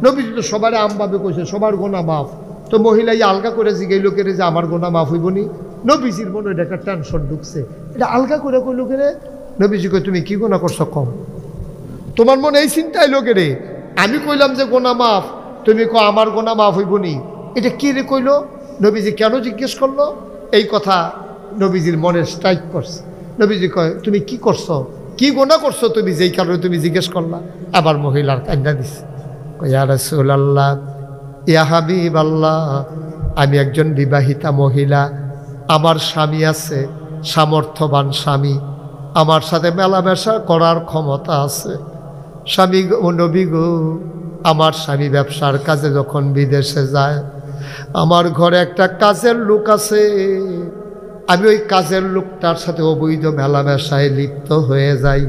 নবীজি তো সবার আমভাবে কইছে সবার গোনা মাফ, তো মহিলা আলগা করে জিগাইল কেরে যে আমার গোনা মাফ হইব নি। নবীজির মনে এটা একটা টেনশন ঢুকছে, এটা আলগা করে কইল কেরে। নবীজি কই, তুমি কি গোনা করছো কম, তোমার মনে এই চিন্তা এলো কেরে? আমি কইলাম যে গোনা মাফ, তুমি কো আমার গোনা মাফ হইব নি, এটা কি রে কইল? নবীজি কেন জিজ্ঞেস করলো এই কথা? নবীজির মনে স্ট্রাইক করছে। নবীজি কয়, তুমি কি করছো, কি গোনা করছো তুমি, যেই কারণে তুমি জিজ্ঞেস করলা? আবার মহিলার কান্না দিছে, ইয়া রাসূলুল্লাহ, ইয়া হাবিবাল্লাহ, আমি একজন বিবাহিতা মহিলা, আমার স্বামী আছে, সামর্থ্যবান স্বামী, আমার সাথে মেলামেশা করার ক্ষমতা আছে। স্বামী ও নবী গো, আমার স্বামী ব্যবসার কাজে যখন বিদেশে যায়, আমার ঘরে একটা কাজের লোক আছে, আমি ওই কাজের লোকটার সাথে অবৈধ মেলামেশায় লিপ্ত হয়ে যাই।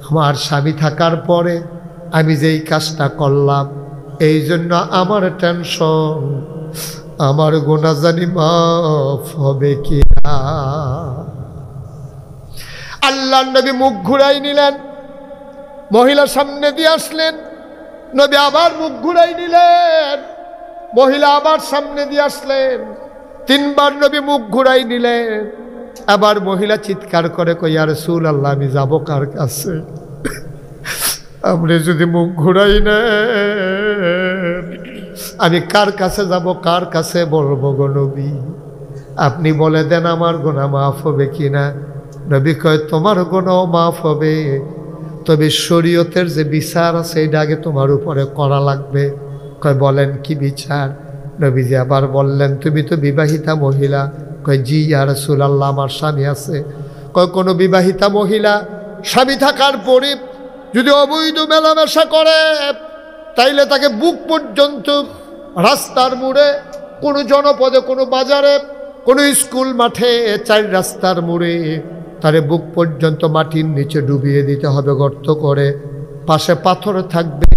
আমার স্বামী থাকার পরে আমি যেই কাজটা করলাম, এই জন্য আমার টেনশন, আমার গুনাহ জানি মাফ হবে কি না। আল্লাহর নবী মুখ ঘুরাই নিলেন, মহিলার সামনে দিয়ে আসলেন। নবী আবার মুখ ঘুরাই নিলেন, মহিলা আবার সামনে দিয়ে আসলেন। 3 বার নবী মুখ ঘুরাই নিলেন। আবার মহিলা চিৎকার করে কই, ইয়া রাসূলুল্লাহ, আমি যাব কার কাছে? আপনি যদি মুখ ঘুরাই নেন, আমি কার কাছে যাব, কার কাছে বলবো গো নবী? আপনি বলে দেন আমার গুনাহ মাফ হবে কিনা। নবী কয়, তোমার গুনাহ মাফ হবে, তবে শরীয়তের যে বিচার আছে এটা আগে তোমার উপরে করা লাগবে। কয়, বলেন কি বিচার? নবীজি আবার বললেন, তুমি তো বিবাহিতা মহিলা। কয়, জি ইয়া রাসূলুল্লাহ, আমার স্বামী আছে। কয়, কোনো বিবাহিতা মহিলা স্বামী থাকার পরে যদি অবৈধ মেলামেশা করে, তাইলে তাকে বুক পর্যন্ত রাস্তার মোড়ে, কোনো জনপদে, কোনো বাজারে, কোনো স্কুল মাঠে, 4 রাস্তার মোড়ে তারে বুক পর্যন্ত মাটির নিচে ডুবিয়ে দিতে হবে গর্ত করে। পাশে পাথর থাকবে,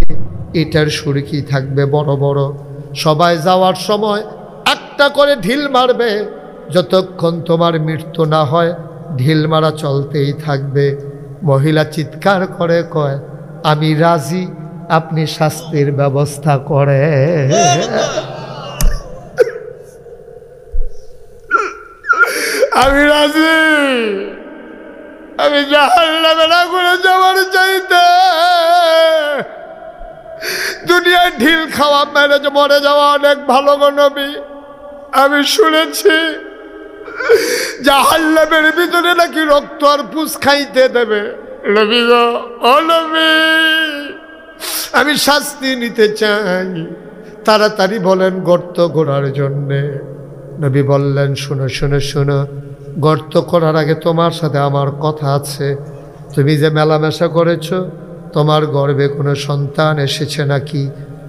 ইটার সুরকি থাকবে বড় বড়। সবাই যাওয়ার সময় একটা করে ঢিল মারবে, যতক্ষণ তোমার মৃত্যু না হয় ঢিল মারা চলতেই থাকবে। মহিলা চিৎকার করে কয়, আমি রাজি, আপনি শাস্তির ব্যবস্থা করে। আমি রাজি, আমি জাহান্নামে না করে যাওয়ার চাইতে দুনিয়ায় ঢিল খাওয়া মেরে মরে যাওয়া অনেক ভালো গো নবী। আমি শুনেছি জাহান্নামের ভিতরে নাকি রক্ত আর পুষ খাইতে দেবে। নবী গো, ও নবী, আমি শাস্তি নিতে চাই, তাড়াতাড়ি বলেন গর্ত করার জন্যে। নবী বললেন, শোনো শোনো শোনো, গর্ত করার আগে তোমার সাথে আমার কথা আছে। তুমি যে মেলামেশা করেছো, তোমার গর্ভে কোনো সন্তান এসেছে নাকি?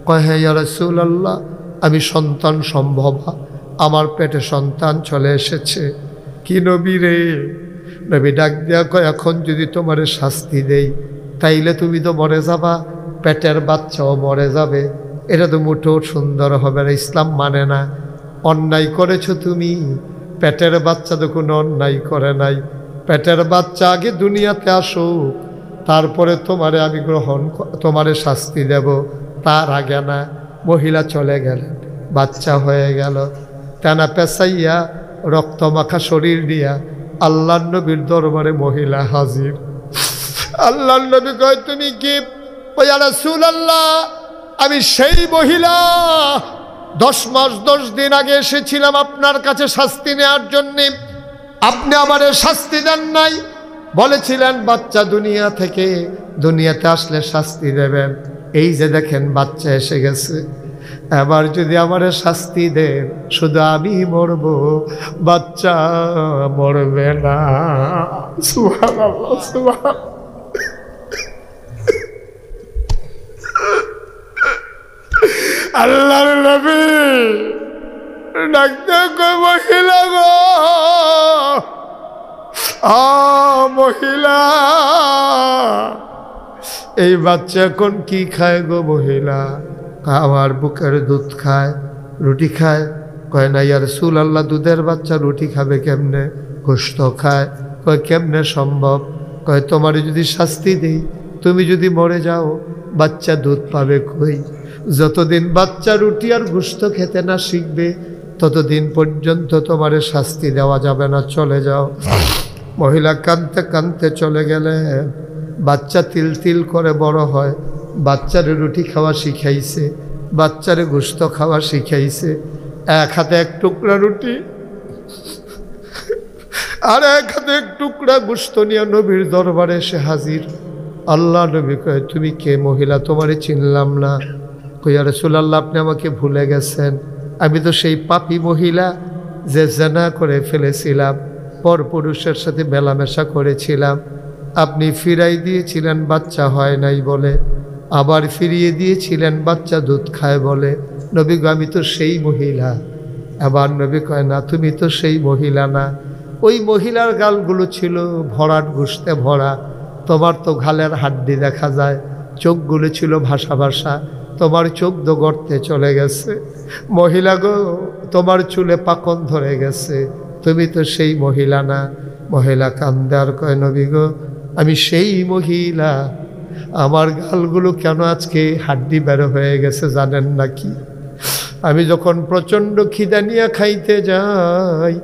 কয়, হ্যাঁ ইয়া রাসূলুল্লাহ, আমি সন্তান সম্ভবা, আমার পেটে সন্তান চলে এসেছে। কি নবী রে? নবী ডাক দেয়া কয়, এখন যদি তোমারে শাস্তি দেই তাইলে তুমি তো মরে যাবা, পেটের বাচ্চাও মরে যাবে। এটা তো মোটেও সুন্দর হবে না, ইসলাম মানে না। অন্যায় করেছো তুমি, পেটের বাচ্চা তো কোনো অন্যায় করে নাই। পেটের বাচ্চা আগে দুনিয়াতে আসুক, তারপরে তোমারে আমি তোমারে শাস্তি দেব, তার আগে না। মহিলা চলে গেলেন, বাচ্চা হয়ে গেল। টানা পেঁচাইয়া রক্তমাখা শরীর দিয়া আল্লাহর নবীর দরবারে মহিলা হাজির। আল্লাহর নবী কয়, তুমি কি? ইয়া রাসূলুল্লাহ, আমি সেই মহিলা 10 মাস 10 দিন আগে এসেছিলাম আপনার কাছে শাস্তি নেওয়ার জন্যে। আপনি আমারে শাস্তি দেন নাই, বলেছিলেন বাচ্চা দুনিয়াতে আসলে শাস্তি দেবেন। এই যে দেখেন বাচ্চা এসে গেছে, এবার যদি আমারে শাস্তি দেন শুধু আমি মরব, বাচ্চা মরবে না। সুবহানাল্লাহ, সুবহানাল্লাহ। আল্লাহর নবী ডাকতে কই, মহিলা গো, মহিলা, এই বাচ্চা এখন কি খায় গো মহিলা? আমার বুকের দুধ খায়, রুটি খায়। কয় না ইয়া রাসূলুল্লাহ, দুধের বাচ্চা রুটি খাবে কেমনে? গোশত খায়। কয় কেমনে সম্ভব? কয় তোমার যদি শাস্তি দেই, তুমি যদি মরে যাও, বাচ্চা দুধ পাবে কই? যতদিন বাচ্চা রুটি আর গোশত খেতে না শিখবে, ততদিন পর্যন্ত তোমারে শাস্তি দেওয়া যাবে না, চলে যাও। মহিলা কাঁদতে কাঁদতে চলে গেলে। বাচ্চা তিল তিল করে বড় হয়। বাচ্চারে রুটি খাওয়া শিখাইছে, বাচ্চারে গোশত খাওয়া শিখাইছে। এক হাতে এক টুকরা রুটি আর এক হাতে এক টুকরা গোশত নিয়ে নবীর দরবারে এসে হাজির। আল্লাহ নবী কয়, তুমি কে মহিলা? তোমারে চিনলাম না। কই ইয়া রাসূলুল্লাহ, আপনি আমাকে ভুলে গেছেন। আমি তো সেই পাপী মহিলা যে জিনা করে ফেলেছিলাম, পরপুরুষের সাথে মেলামেশা করেছিলাম। আপনি ফিরাই দিয়েছিলেন বাচ্চা হয় নাই বলে, আবার ফিরিয়ে দিয়েছিলেন বাচ্চা দুধ খায় বলে। নবী গো, আমি তো সেই মহিলা। আবার নবী কয়, না তুমি তো সেই মহিলা না। ওই মহিলার গালগুলো ছিল ভরাট গোশতে ভরা, তোমার তো গালের হাড্ডি দেখা যায়। চোখগুলো ছিল ভাসা ভাসা, তোমার চোখ তো গর্তে চলে গেছে। মহিলা গো, তোমার চুলে পাকন ধরে গেছে, তুমি তো সেই মহিলা না। মহিলা কান্দে আর কয়, নবী গো, আমি সেই মহিলা। আমার গালগুলো কেন আজকে হাড্ডি বের হয়ে গেছে জানেন নাকি? আমি যখন প্রচণ্ড খিদা নিয়ে খাইতে যাই,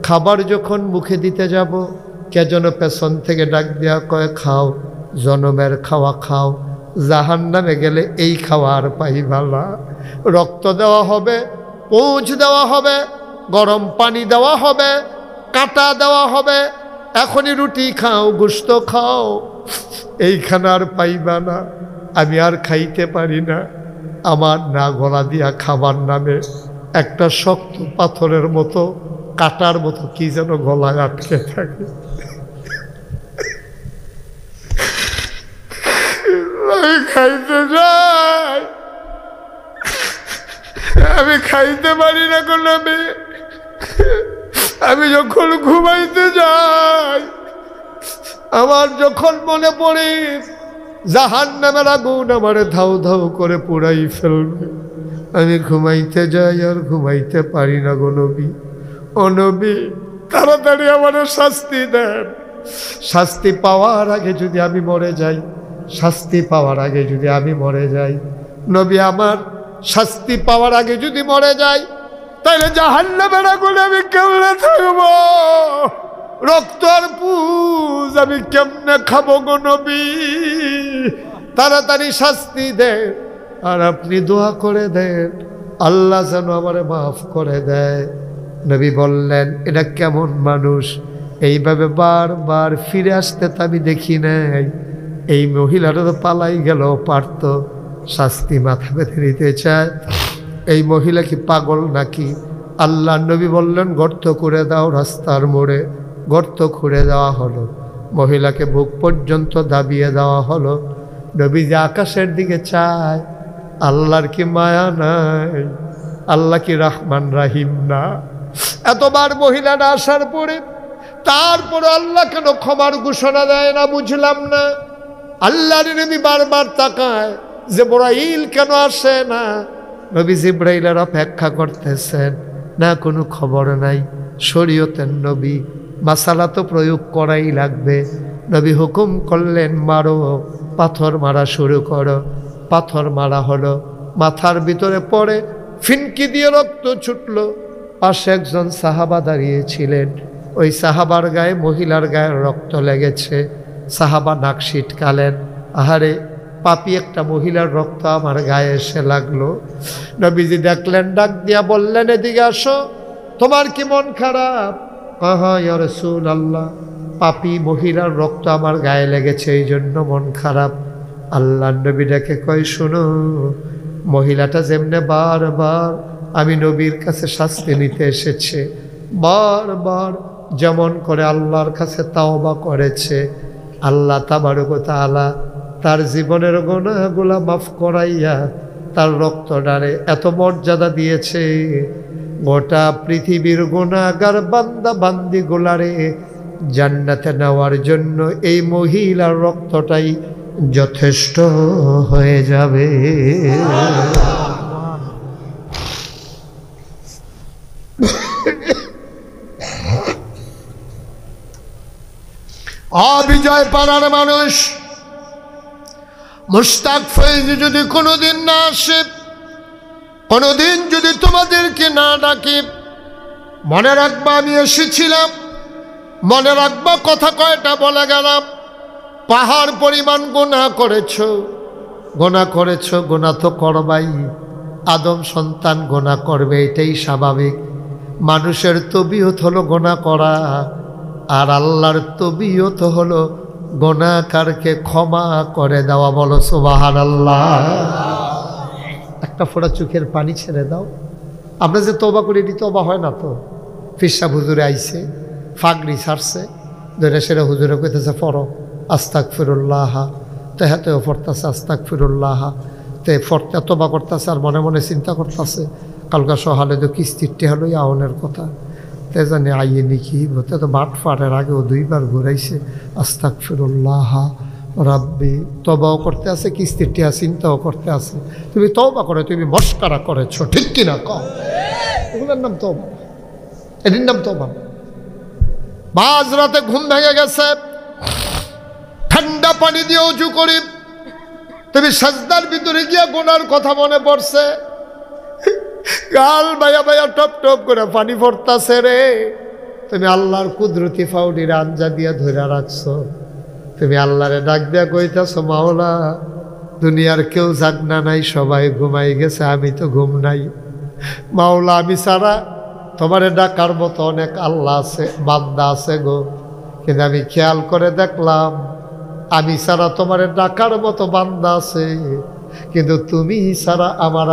খাবার যখন মুখে দিতে যাব, কে যেন পেছন থেকে ডাক দেয়া কয়, খাও, জনমের খাওয়া খাও, জাহান্নামে গেলে এই খাওয়া আর পাইবালা। রক্ত দেওয়া হবে, পৌঁছ দেওয়া হবে, গরম পানি দেওয়া হবে, কাঁটা দেওয়া হবে। এখনই রুটি খাও, গোশত খাও, এইখানে আর পাইবা না। আমি আর খাইতে পারি না। আমার না গলা দিয়া খাবার নামে একটা শক্ত পাথরের মতো, কাটার মতো কি যেন গলায় আটকে থাকে। আমি খাইতে যাই, আমি খাইতে পারি না কোনো। আমি যখন ঘুমাইতে যাই, আমার যখন মনে পড়ে জাহান্নামের আগুন আমারে ধাউ ধাউ করে পুড়াই ফেলবে, আমি ঘুমাইতে যাই আর ঘুমাইতে পারি না গো নবী। ও নবী, তাড়াতাড়ি আমার শাস্তি দেন। শাস্তি পাওয়ার আগে যদি আমি মরে যাই, শাস্তি পাওয়ার আগে যদি আমি মরে যাই, নবী আমার শাস্তি পাওয়ার আগে যদি মরে যাই, তাহলে জাহান্নামের আগুনে আমি কেমনে থাকবো? রক্ত আর পুজ আমি কেমনে খাবো গো নবী? তাড়াতাড়ি শাস্তি দেন। আর আপনি দোয়া করে দেন, আল্লাহ যেন আমারে মাফ করে দেয়। নবী বললেন, এটা কেমন মানুষ? এইভাবে বারবার ফিরে আসতে তো আমি দেখি নাই। এই মহিলাটা তো পালাই গেল, পারত। শাস্তি মাথা বেঁধে নিতে চায়। এই মহিলা কি পাগল নাকি? আল্লাহ নবী বললেন, গর্ত করে দাও রাস্তার মোড়ে। গর্ত খুঁড়ে দেওয়া হলো, মহিলাকে বুক পর্যন্ত দাবিয়ে দেওয়া হলো। নবী যে আকাশের দিকে চায়, আল্লাহর কি মায়া নাই? আল্লাহ কি রহমান রাহিম না? এতবার মহিলাটা আসার পরে তারপরে আল্লাহ কেন ক্ষমার ঘোষণা দেয় না বুঝলাম না। আল্লাহর নবী বারবার তাকায়, জিবরাইল কেন আসে না? নবী জিবরাইলের অপেক্ষা করতেছেন, না কোনো খবর নাই। শরীয়তের নবী, মাসালা তো প্রয়োগ করাই লাগবে। নবী হুকুম করলেন, মারো, পাথর মারা শুরু করো। পাথর মারা হলো, মাথার ভিতরে পড়ে ফিনকি দিয়ে রক্ত ছুটল। পাশে একজন সাহাবা দাঁড়িয়েছিলেন, ওই সাহাবার গায়ে মহিলার গায়ে রক্ত লেগেছে। সাহাবা নাক ছিটকালেন, আহারে পাপী একটা মহিলার রক্ত আমার গায়ে এসে লাগলো। নবীজি দেখলেন, ডাক দিয়া বললেন, এদিকে আসো, তোমার কি মন খারাপ? হ্যাঁ ইয়া রাসূলুল্লাহ, পাপী মহিলার রক্ত আমার গায়ে লেগেছে, এই জন্য মন খারাপ। আল্লাহ নবী ডেকে কয়, শোনো, মহিলাটা যেমনে বারবার আমি নবীর কাছে শাস্তি নিতে এসেছে, বারবার যেমন করে আল্লাহর কাছে তাওবা করেছে, আল্লাহ তাবারক ওয়া তাআলা তার জীবনের গুনাহগুলা মাফ করাইয়া তার রক্তটারে এত মর্যাদা দিয়েছে, গোটা পৃথিবীর গুনাহগার বান্দা বান্দিগুলারে জান্নাতে নেওয়ার জন্য এই মহিলার রক্তটাই যথেষ্ট হয়ে যাবে। বিজয় পাড়ার মানুষ মুশতাক ফয়েজ যদি কোনোদিন না আসে, কোনোদিন যদি তোমাদেরকে না ডাকি, মনে রাখবা আমি এসেছিলাম, মনে রাখবা কথা কয়টা বলে গেলাম। পাহাড় পরিমাণ গুনাহ করেছো, গুনাহ করেছো, গুনাহ তো করবাই, আদম সন্তান গুনাহ করবে, এটাই স্বাভাবিক। মানুষের তবিয়ত হলো গুনাহ করা, আর আল্লাহর তবিয়ত হলো গুনাহকারকে ক্ষমা করে দেওয়া। বলো সুবহানাল্লাহ। একটা ফোঁটা চোখের পানি ছেড়ে দাও। আমরা যে তওবা করি এটি তওবা হয় না তো। ফিরসা হুজুরে আইছে, ফাগড়ি ছাড়ছে, ধরে সেরা হুজুরে কইতেছে ফরো আস্তাগফিরুল্লাহ, তেহাতেও ফরতাছে আস্তাগফিরুল্লাহ, তে ফরতে তওবা করতেছে আর মনে মনে চিন্তা করতেছে কালকা সহালে তো কিস্তিরটি হলো আওনের কথা, তে জানি আইয়ে নাকি তে তো বাট ফাটের আগেও 2 বার ঘুরাইছে আস্তাগফিরুল্লাহ রাব্বি। তওবাও করতে আছে, কিস্তিরটি চিন্তাও করতে আছে। তুমি তওবা করে তুমি মস্কারা করেছো, ঠিক কিনা কও? এগুলোর নাম তওবা, এটির নাম তওবা। মাঝ রাতে ঘুম ভেঙে গেছে, ঠান্ডা পানি দিয়ে উঁচু করি, তুমি সাজদার ভিতরে গিয়া গুনার কথা মনে পড়ছে, গাল বায়া বায়া টপ টপ করে পানি পড়তাছে রে। তুমি আল্লাহর কুদরতি ফাউডির আঞ্জা দিয়া ধরে রাখছো, তুমি আল্লাহরে ডাক দিয়া কইতাছো মাওলা দুনিয়ার কেউ জাগনা নাই, সবাই ঘুমাই গেছে, আমি তো ঘুম নাই। মাওলা আমি ছাড়া তোমারে ডাকার মতো অনেক আল্লাহ আছে, বান্দা আছে গো, কিন্তু আমি খেয়াল করে দেখলাম আমি ছাড়া তোমারে ডাকার মতো বান্দা আছে, কিন্তু তুমি ছাড়া আমার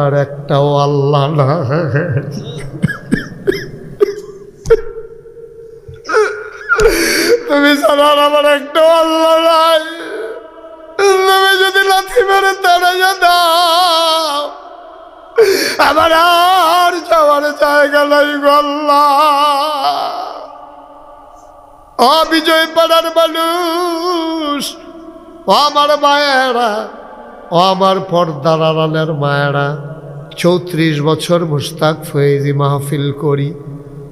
আর একটাও আল্লাহ না। তুমি ছাড়া আমার একটাও আল্লাহ নাই। তুমি যদি লাথি মেরে তাড়াইয়া দাও আমার আর যাওয়ার জায়গা নাই গো আল্লাহ। বিজয় পাড়ার মানুষ, ও আমার মায়েরা, ও আমার পর্দার আড়ালের মায়েরা, 34 বছর মুশতাক ফয়েজি মাহফিল করি,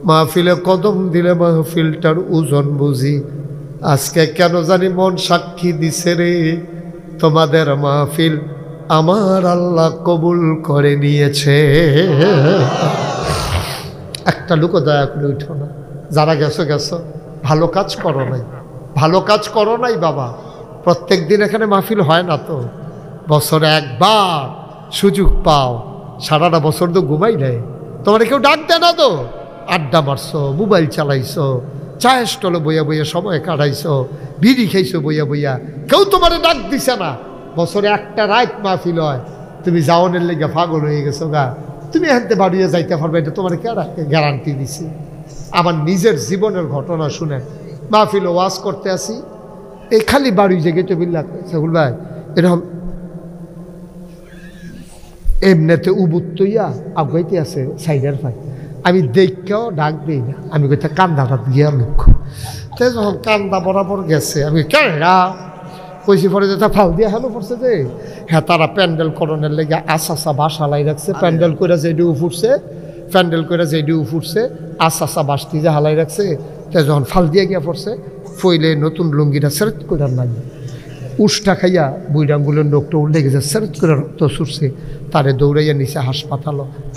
মাহফিলে কদম দিলে মাহফিলটার ওজন বুঝি। আজকে কেন জানি মন সাক্ষী দিছে রে, তোমাদের মাহফিল আমার আল্লাহ কবুল করে নিয়েছে। একটা লোকও দয়া করে উঠো না, যারা গেছো গেছো, ভালো কাজ করো নাই, ভালো কাজ করো নাই বাবা। প্রত্যেক দিন এখানে মাহফিল হয় না তো, বছরে একবার সুযোগ পাও, সারাটা বছর তো ঘুমাই নেই, তোমার কেউ ডাক দেয় না তো, আড্ডা মারছো, মোবাইল চালাইছো, চায়ের স্টলে বইয়া বইয়া সময় কাটাইছো, বিড়ি খাইছো বইয়া বইয়া, কেউ তোমার ডাক দিছে না। বছরে একটা রাত মাহফিল হয়, তুমি যাওয়ানের লেগে পাগল হয়ে গেছো গা, তুমি এখান থেকে বাড়িয়ে যাইতে পারবে, এটা তোমার গ্যারান্টি দিছি। আমার নিজের জীবনের ঘটনা শুনে মাহফিল ওয়াজ করতে আসি, এই খালি বাড়ি জেগে তো বিল্লা সেগুল ভাই এরকম এমনিতে উবুত তৈয়া আগাইতে আছে সাইডের ভাই, আমি দেখকেও ডাক দিই না, আমি কোথায় কান্দাটা গিয়া মুখ তো যখন কান্দা বরাবর গেছে, আমি কেনা কইছি পরে যে ফাল দিয়া হেলো পড়ছে যে হ্যাঁ, তারা প্যান্ডেল করণের লেগে আশা বাসা লাই রাখছে, প্যান্ডেল করে যেডি উফুটছে, প্যান্ডেল করে যেডি উফুটছে আশা বাসটি যে হালাই রাখছে, তে যখন ফাল দিয়া গিয়া পড়ছে, ফইলে নতুন লুঙ্গিটা সেরেট করে নাই, উষ্টা খাইয়া বুইডাঙ্গুলের নোকটা উল্লে গেছে, সেরেট করে রক্ত ছুটছে, তারে দৌড়াইয়া নিচে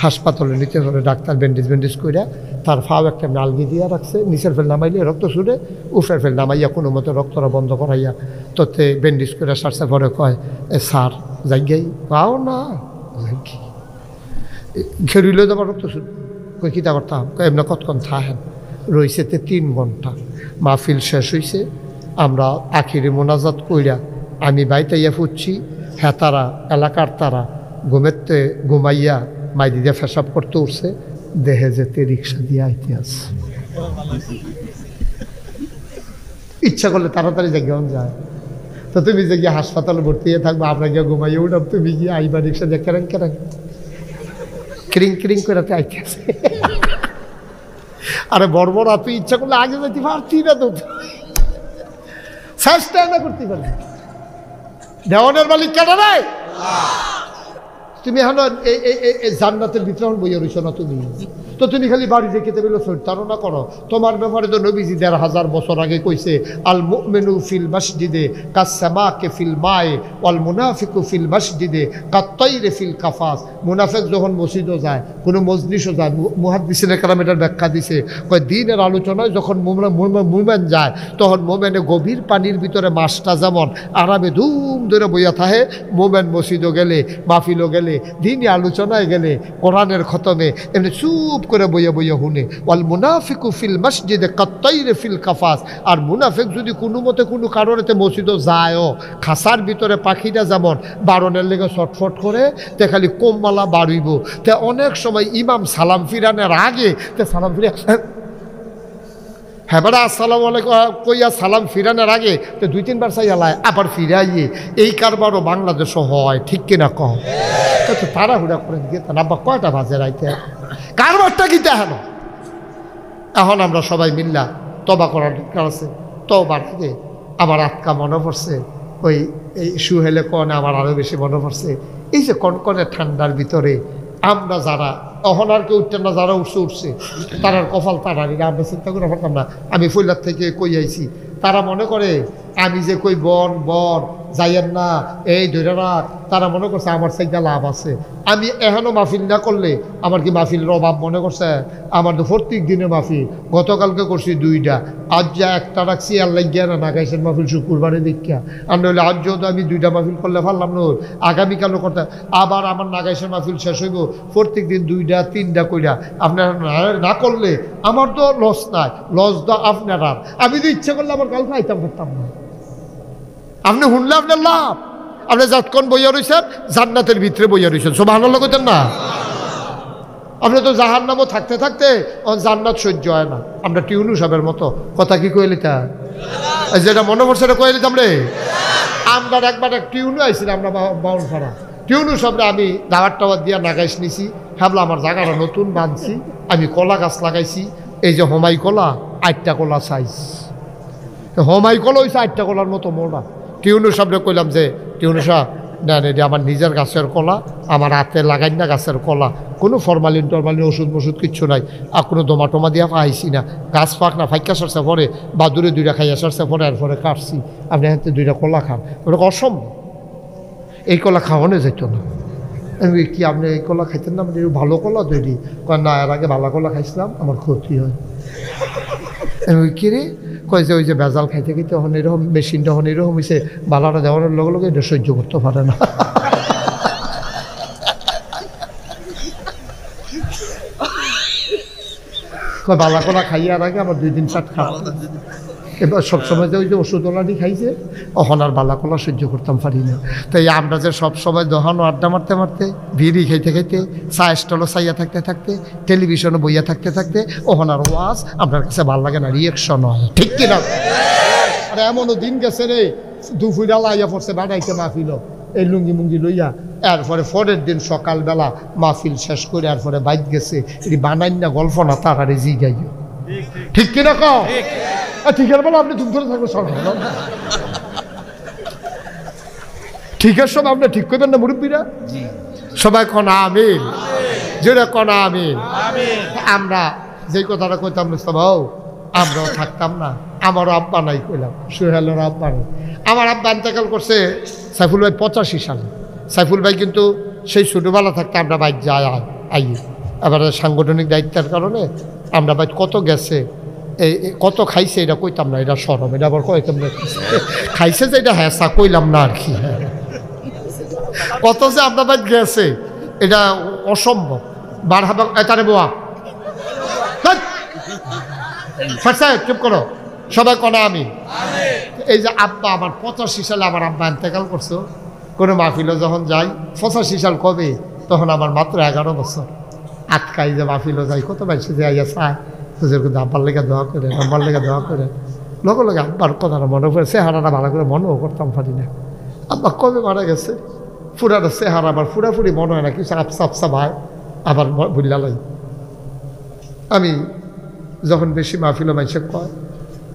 হাসপাতালে নিতে ধরে ডাক্তার ব্যান্ডেজ কইরা তার ফাও একটা নালগি দিয়া রাখছে, নিচের ফেল নামাইলে রক্ত ছুটে, উফের ফেল নামাইয়া কোনো মতো রক্তটা বন্ধ করাইয়া তোতে ব্যান্ডেজ করে সারছে। পরে কয় স্যার যাই পাও না, ঘেরিলে যাবার রক্ত ছুট, কই কী করতাম, এমনি কতক্ষণ থাহেন রয়েছে 3 ঘন্টা। মাহফিল শেষ হয়েছে, আমরা আখিরি মোনাজাত কইরা আমি বাইতাইয়া ফুটছি, হ্যাঁ তারা এলাকার তারা ঘুমেতে ঘুমাইয়া মাইদি দিয়ে ফেসাব করতে উঠছে, দেহে যেতে রিক্সা দিয়ে আইতে আছে। ইচ্ছা করলে তাড়াতাড়ি জায়গায় যায়, তো তুমি যে গিয়ে হাসপাতালে ভর্তি হয়ে থাকবো, আমরা গিয়ে ঘুমাইয়া উঠাম, তুমি গিয়ে আইবা রিক্সা দিয়ে কেরেন ক্রিং করে আইতে আছে। আরে বড় তুই ইচ্ছা করলে আগে যেতে পারতি না তো, চেষ্টা না করতে পারবি। দেওয়ানের মালিক কেন নাই? তুমি এখন এই জান্নাতের ভিতরে বইয়া রইছ না তুমি, তো তুমি খালি বাড়ি যে খেতে পেলো ধারণা করো। তোমার ব্যাপারে তো নবীজি ১,৫০০ বছর আগে কইছে, আল মুমিনু ফিল মসজিদে কাসসামাকে ফিল মায়ে ওয়াল মুনাফিকু ফিল মসজিদে কাত্তাইরে ফিল কাফাস। মুনাফিক যখন মসজিদও যায়, কোনো মজলিসও যায়, মুহাদ্দিসিনে কেরাম এটার ব্যাখ্যা দিছে, কয় দিনের আলোচনায় যখন মুমেন যায় তখন মোমেনে গভীর পানির ভিতরে মাছটা যেমন আরামে ধুম ধরে বইয়া থাকে, মোমেন মসজিদও গেলে, মাহফিলও গেলে, দিনই আলোচনায় গেলে, কোরআনের খতমে এমনি চুপ করে বইয়া বইয়া হুনে। ওয়াল মুনাফিকু ফিল মসজিদে কাত্তাইরে ফিল কাফাস। আর মুনাফিক যদি কোনো মতে কোনো কারণেতে মসজিদও যায়ও, খাসার ভিতরে পাখিটা যেমন বারণের লেগে ছটফট করে, তে খালি কোমমালা বাড়িব। তে অনেক সময় ইমাম সালাম ফিরানোর আগে তে সালাম ফিরে হ্যাঁ বেড়া আসসালামু আলাইকুম কইয়া সালাম ফিরানোর আগে তো ২-৩ বার চাইয়ালায় আবার ফিরাইয়ে। এই কারবারও বাংলাদেশও হয়, ঠিক কিনা কম? তো তাড়াহুড়া করে দিকে তা নাব্বা কয়টা বাজে রাইতে কারবারটা কি দেখেন। এখন আমরা সবাই মিল্লা তবা করার দরকার আছে। তবার আগে আমার আটকা মনে পড়ছে, ওই এই সুহেলে কনে আমার আরও বেশি মনে পড়ছে, এই যে কনকনে ঠান্ডার ভিতরে আমরা যারা অহনার কেউ উঠতেন না, যারা উঠছে তারার কপাল তারারি। আমরা চিন্তা করে পারতাম না। আমি ফুলার থেকে কই আইছি, তারা মনে করে আমি যে কই বন যাইয়েন না, এই ধরে রাখ, তারা মনে করছে আমার সাইডটা লাভ আছে। আমি এখনও মাহফিল না করলে আমার কি মাহফিলের অভাব মনে করছে? আমার তো প্রত্যেক দিনে মাহফিল, গতকালকে করছি 2টা, আজ যা একটা রাখছি আর লাগিয়া না গাইছেন মাহফিল শুক্রবারে দীক্ষা। আর নইলে আজ যেহেতু আমি 2টা মাহফিল করলে পারলাম না, আগামীকালও করতে আবার আমার নাগাইশের মাহফিল শেষ হইব। প্রত্যেক দিন 2টা-3টা কইরা আপনারা না করলে আমার তো লস নাই, লস দা আপনার। আমি তো ইচ্ছা করলে আমার কালকে আইতাম পারতাম না। আপনি শুনলে আপনার লাভ। আপনি যতক্ষণ বইয়া রয়েছেন জান্নাতের ভিতরে বইয়া রয়েছেন, সুবহানাল্লাহ কইতেন না? আপনি তো জাহান্নামও থাকতে থাকতে জান্নাত সহ্য হয় না। আমরা টিউনু সাহেবের মতো কথা কি কইলি তা যেটা মনে পড়ছে এটা কইলি আমরা। আমরা একবার এক টিউনু আইছিলাম, আমরা বাউনপাড়া টিউনু সাহেবরা আমি দাওয়াত টাওয়াত দিয়া নাগাইশ নিছি। ভাবলাম আমার জায়গাটা নতুন বাঁধছি, আমি কলা গাছ লাগাইছি। এই যে হোমাই কলা 8টা কলা সাইজ, হোমাই কলা হয়েছে 8টা কলার মতো মোড়া। টিউনু সাহেবরে কইলাম যে টিউনু সাহেব নেন, এটা আমার নিজের গাছের কলা, আমার হাতে লাগাই না গাছের কলা, কোনো ফরমালিন টরমালিন ওষুধ মষুধ কিচ্ছু নাই, আর কোনো দোমা দিয়া পাইছি না, গাছ পাক না ফাইকা সরছে পরে বাদুরে 2টা খাইয়া সরছে পরে, এরপরে কাটছি। আপনি হাতে 2টা কলা খান, ওটা অসম্ভব। এই কলা খাওয়ানো যেত না। আমি কি আপনি এই কলা খাইতেন না? মানে ভালো কলা তৈরি কয় না, এর আগে ভালো কলা খাইছিলাম, আমার ক্ষতি হয়। আমি কিরে কয় যে ওই যে ভেজাল খাইতে খাইতে হন এরকম মেশিনটা হন এরকম হয়েছে, বালাটা দেওয়ানোর লগে লগে এটা সহ্য করতে পারে না। কয় বালা কলা খাইয়ার আগে আমার 2 দিন চাট খাওয়া। এবার সবসময় যে ওই যে ওষুধওয়ালাটি খাইছে, অহন আর বালা কলা সহ্য করতাম পারি না। তাই আমরা যে সবসময় দহানো আড্ডা মারতে মারতে, বিড়ি খাইতে খাইতে, চা স্টলও চাইয়া থাকতে থাকতে, টেলিভিশনে বইয়া থাকতে থাকতে, অহন আর ওয়াজ আপনার কাছে ভালো লাগে না, রিয়েকশন হয়, ঠিক কিনা? আর এমনও দিন গেছে রে, দুপুরা লাইয়া পড়ছে বাড়াইতে মাহফিল, এই লুঙ্গি মুঙ্গি লইয়া, এরপরে পরের দিন সকালবেলা মাহফিল শেষ করে এরপরে বাইক গেছে, এটি বানাই না গল্প না তাড়ারে জি গাইও, ঠিক কিনা কও? ঠিক আছে বলো, আপনি ধুম ধরে থাকবে সব ঠিক আছে, সব আপনি ঠিক করবেন না মুরব্বীরা? সবাই কনা আমিন, যেটা কনা আমিন। আমরা যেই কথাটা কইতাম বাবু, আমরাও থাকতাম না। আমারও আব্বা নাই কইলাম, সোহেলের আব্বা নাই। আমার আব্বা ইন্তেকাল করছে সাইফুল ভাই 85 সালে। সাইফুল ভাই কিন্তু সেই ছোটোবেলা থাকতে আমরা বাইক যাই আই, এবার সাংগঠনিক দায়িত্বের কারণে আমরা বাইক কত গেছে, এই কত খাইছে এটা কইতাম না, এটা সরম, এটা আবার কইতাম না। খাইছে যে এটা হ্যাঁ কইলাম না আর কি, কত যে আপনার বাইক গেছে এটা অসম্ভব। বার হাবা তারে বোয়া চুপ করো, সবাই কনা আমি। এই যে আব্বা আমার 85 সালে আমার আব্বা ইন্তেকাল করছো, কোনো মাহফিলে যখন যাই, 85 সাল কবে, তখন আমার মাত্র 11 বছর। আটকাই যে মাহফিলে যাই, কত বাইশে যে আইয়া চায় হুজুর, কিন্তু আব্বার লেগে দোয়া করে, আব্বার লেগে দোয়া করে, লগে লগে আব্বার কথাটা মনে পড়ে, চেহারাটা ভালো করে মনেও করতাম পারি না। আব্বা কবে মারা গেছে, ফুরাটা চেহারা আবার ফুরাফুরি মনে হয় না, কিছু আপসা আপসা ভাই আবার বুঝলা লাই। আমি যখন বেশি মাহফিল মাইসে কয়,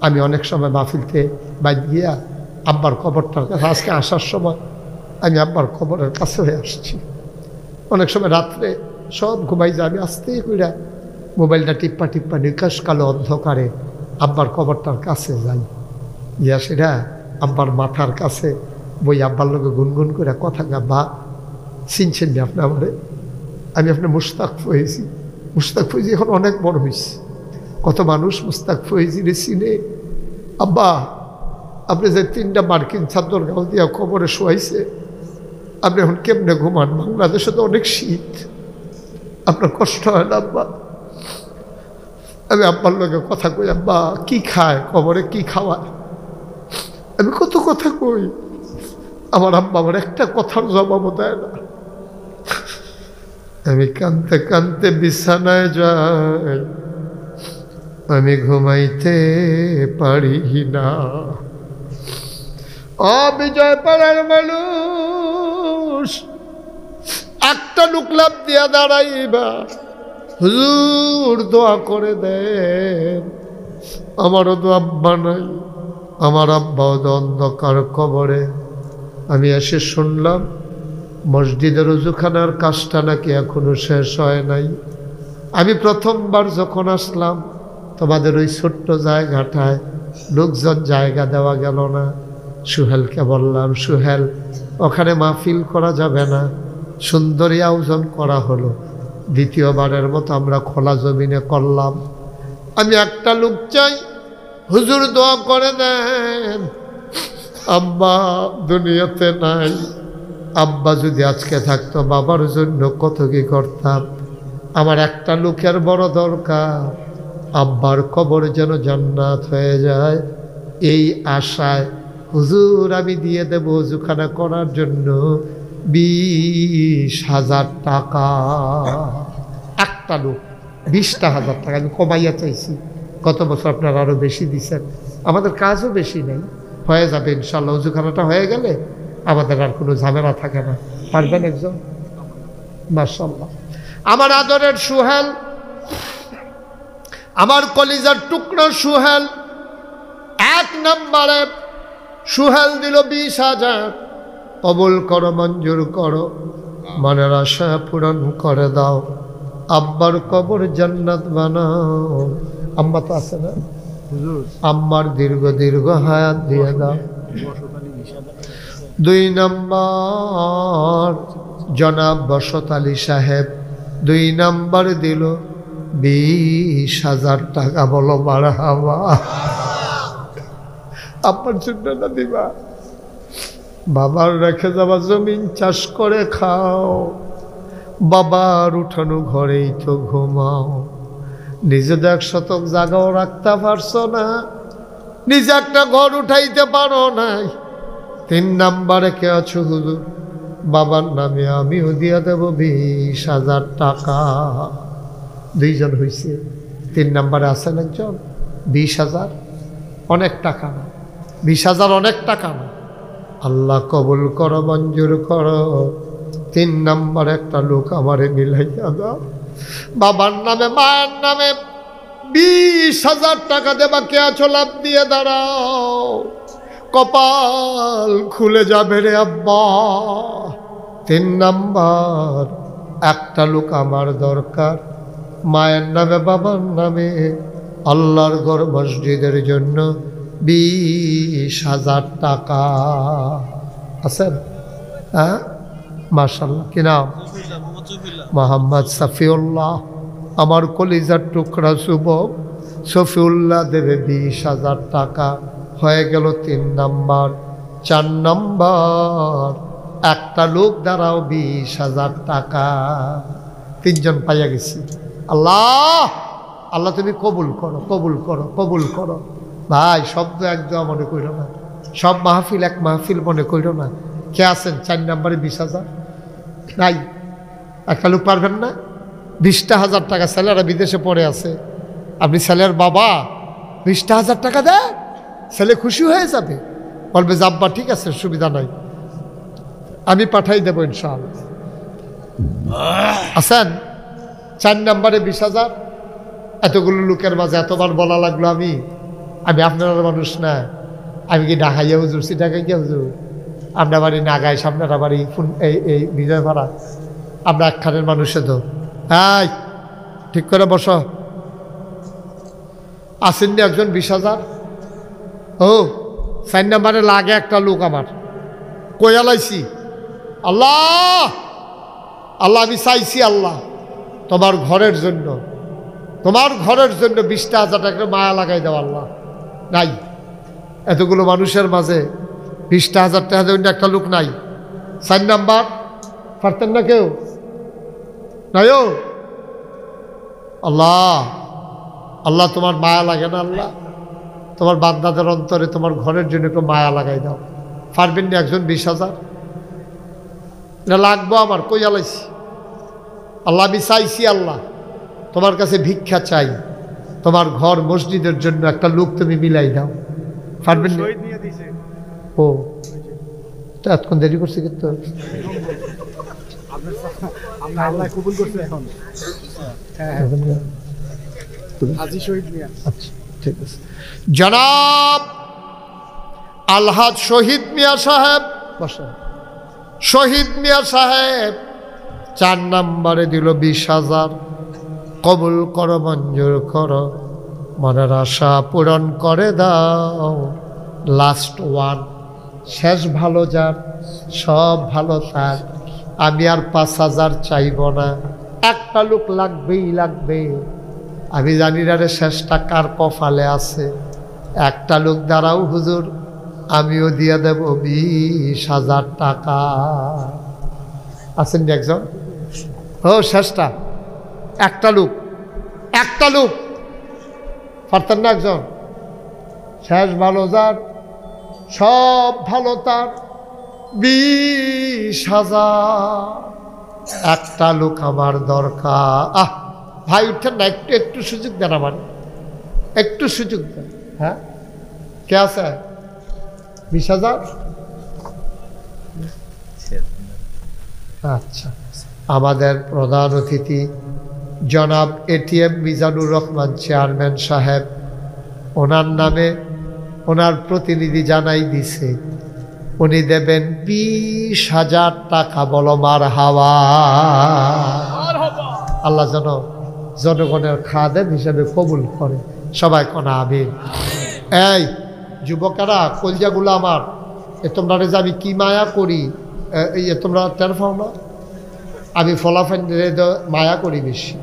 আমি অনেক সময় মাহফিলতে বাইর গিয়া আব্বার কবরটার কাছে, আজকে আসার সময় আমি আব্বার কবরের কাছে হয়ে আসছি। অনেক সময় রাত্রে সব ঘুমাই যায়, আমি আস্তে কইরা মোবাইলটা টিপ্পা টিপ্পা নিকাশ কালো অন্ধকারে আব্বার কবরটার কাছে যাই, ইয়া সেটা আব্বার মাথার কাছে বই আব্বার লোকে গুনগুন করে কথা গা, বা চিনছেন না আপনি আমারে? আমি আপনার মুশতাক ফয়েজি। মুশতাক ফয়েজি এখন অনেক বড় হয়েছে, কত মানুষ মুশতাক ফয়েজিরে চিনে। আব্বা আপনি যে 3টা মার্কিন চাদর গাও দিয়া খবরে শোয়াইছে, আপনি এখন কেমনে ঘুমান? বাংলাদেশে তো অনেক শীত, আপনার কষ্ট হয় না আব্বা? আমি আব্বার লোকে কথা কই, আব্বা কি খায় খবরে, কি খাওয়ায়? আমি কত কথা কই, আমার আব্বা আমার একটা কথার জবাবও দেয় না। আমি কাঁদতে কাঁদতে বিছানায় যাই, আমি ঘুমাইতে পারি না। বিজয় পাড়ার মানুষ একটা লুকলাপ দিয়া দাঁড়াইবা, হুজুর দোয়া করে দেন। আমারও তো আব্বা নাই, আমার আব্বাও তো অন্ধকার কবরে। আমি এসে শুনলাম মসজিদের ওযুখানার কাজটা নাকি এখনো শেষ হয় নাই। আমি প্রথমবার যখন আসলাম তোমাদের ওই ছোট্ট জায়গাটায় লোকজন জায়গা দেওয়া গেল না। সুহেলকে বললাম, সুহেল ওখানে মাহফিল করা যাবে না, সুন্দরী আয়োজন করা হলো। দ্বিতীয়বারের মতো আমরা খোলা জমিনে করলাম। আমি একটা লোক চাই, হুজুর দোয়া করে দেন। আব্বা দুনিয়াতে নাই, আব্বা যদি আজকে থাকতো বাবার জন্য কত কি করতাম। আমার একটা লোকের বড় দরকার, আব্বার কবর যেন জান্নাত হয়ে যায়, এই আশায় হুজুর আমি দিয়ে দেব ওযুখানা করার জন্য 20,000 টাকা। একটা লোক 20,000 টাকা আমি কমাইয়া চাইছি। গত বছর আপনারা আরও বেশি দিচ্ছেন, আমাদের কাজও বেশি নেই, হয়ে যাবে ইনশাল্লাহ। ওযুখানাটা হয়ে গেলে আমাদের আর কোনো ঝামেলা থাকে না। পারবেন একজন? মাশাআল্লাহ। আমার আদরের সুহেল, আমার কলিজার টুকরো সুহেল, 1 নম্বরে সুহেল দিল 20,000। কবুল করো, মঞ্জুর করো, মনের আশা পূরণ করে দাও, আব্বার কবর জান্নাত বানাও। আম্মা তো আছে না? আম্মার দীর্ঘ দীর্ঘ হায়াত দিয়ে দাও। 2 নম্বর জনাব বসত আলী সাহেব 2 নম্বর দিল 20,000 টাকা। বলো মারহাবা। আপনার জন্য না দিবা? বাবার রেখে যাওয়া জমিন চাষ করে খাও, বাবার উঠানো ঘরেই তো ঘুমাও। নিজে 1 শতক জায়গাও রাখতে পারছো না, নিজে একটা ঘর উঠাইতে পারো নাই। 3 নম্বরে কে আছো হুজুর? বাবার নামে আমিও দিয়ে দেব 20,000 টাকা। 2 জন হয়েছে। 3 নম্বরে আছেন একজন। 20,000 অনেক টাকা না, 20,000 অনেক টাকা না। আল্লাহ কবুল করো, মঞ্জুর করো। 3 নম্বর একটা লোক আমারে মিলাইয়া দাও। বাবার নামে মায়ের নামে 20,000 টাকা দেবা কে আছো? লাভ দিয়ে দাঁড়াও, কপাল খুলে যাবে রে আব্বা। 3 নম্বর একটা লোক আমার দরকার, মায়ের নামে বাবার নামে আল্লাহর ঘর মসজিদের জন্য 20,000 টাকা। আছেন? হ্যাঁ মাশাআল্লাহ। কি নাম? মোহাম্মদ সফিউল্লাহ। আমার কলিজার টুকরা যুবক সফিউল্লাহ দেবে 20,000 টাকা। হয়ে গেল 3 নম্বর। 4 নম্বর একটা লোক দাঁড়াও 20,000 টাকা। 3 জন পাইয়া গেছি। আল্লাহ আল্লাহ তুমি কবুল করো, কবুল করো, কবুল করো। ভাই শব্দ একদম মনে কইল না, সব মাহফিল এক মাহফিল মনে কইল না। কে আছেন 4 নম্বরে 20,000? নাই। একটা লোক পারবেন না? 20,000 টাকা। ছেলেরা বিদেশে পড়ে আছে, আপনি ছেলের বাবা 20,000 টাকা দেয়, ছেলে খুশি হয়ে যাবে, বলবে যে আব্বা ঠিক আছে সুবিধা নাই, আমি পাঠাই দেবো ইনশাআল্লাহ। আছেন 4 নম্বরে 20,000? এতগুলো লোকের মাঝে এতবার বলা লাগলো আমি আপনার মানুষ না, আমি কি ঢাকাইয়া হুজুর সিটাকাইয়া হুজুর, আপনার বাড়ি নাগাই, সামনেটা বাড়ি এই বিজয়পাড়া, আমরা একখানের মানুষে তো। হ্যাঁ ঠিক করে বসো। আসেননি একজন 20,000? ও 4 নম্বরে লাগে একটা লোক আমার কয়ালাইছি। আল্লাহ আল্লাহ আমি চাইছি আল্লাহ তোমার ঘরের জন্য 20,000 টাকা মায়া লাগাই দাও আল্লাহ। নাই এতগুলো মানুষের মাঝে 20,000 টাকা দেবেন একটা লোক নাই। 4 নাম্বার পারতেন না কেউ? নাই। আল্লাহ আল্লাহ তোমার মায়া লাগে না আল্লাহ, তোমার বান্দাদের অন্তরে তোমার ঘরের জন্য একটু মায়া লাগাই দাও। পারবেন না একজন 20,000? না লাগবো আমার কইয়ালাইছি আল্লাহ আমি চাইছি আল্লাহ তোমার কাছে ভিক্ষা চাই, তোমার ঘর মসজিদের জন্য একটা লোক তুমি মিলাই দাও। পারবেন না? ও তো এতক্ষণ দেরি করছে কিন্তু জনাব আলহাজ শহীদ মিয়া সাহেব, শহীদ মিয়া সাহেব 4 নম্বরে দিল 20,000। কবুল করো, মঞ্জুর করো, মনের আশা পূরণ করে দাও। লাস্ট ওয়ান, শেষ ভালো যার সব ভালো তার। আমি আর 5,000 চাইব না, একটা লোক লাগবেই লাগবে। আমি জানি না রে শেষটা কার কপালে আছে। একটা লোক দাঁড়াও হুজুর, আমিও দিয়ে দেব 20,000 টাকা। আছেন একজন? ও শেষটা একটা লোক পারতেন না একজন? শেষ ভালো যার সব ভালো তার, 20,000 একটা লোক আমার দরকার। ভাই উঠেন না, একটু সুযোগ দেন, আমার একটু সুযোগ দেন। হ্যাঁ কে আছে? 20,000? আচ্ছা, আমাদের প্রধান অতিথি জনাব এটিএম মিজানুর রহমান চেয়ারম্যান সাহেব, ওনার নামে ওনার প্রতিনিধি জানাই দিছে উনি দেবেন 20,000 টাকা। বলো মারহাবা। আল্লাহ যেন জনগণের খাদেম হিসেবে কবুল করে। সবাই কোন আমিন। এই যুবকেরা, কলজাগুলো আমার, তোমরা যে আমি কি মায়া করি, তোমরা টের পাও না? আমি ফলাফল মায়া করি বেশি।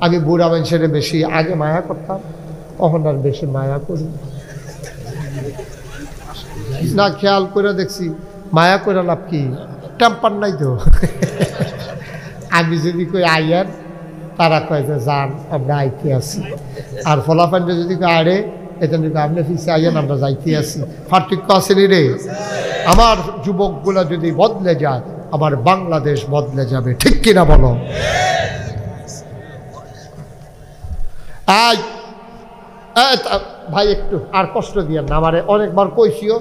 আমি বুড়া মানুষের বেশি আগে মায়া করতাম, তখন আর বেশি মায়া করি না। খেয়াল করে দেখছি মায়া করে লাভ কি? টেম্পার নাই তো। আমি যদি কই আইয়ার, তারা কয় যে যান আমরা আইতে আছি। আর ফলাফান্ডে যদি কয় আরে এটা আপনি ফিসে আইয়ান আমরা যাইতে আছি। পার্থক্য আসেনি রে? আমার যুবকগুলা যদি বদলে যায়, আমার বাংলাদেশ বদলে যাবে। ঠিক কিনা বলো? ভাই একটু আর কষ্ট দিয়ে না, আমারে অনেকবার কইছিও,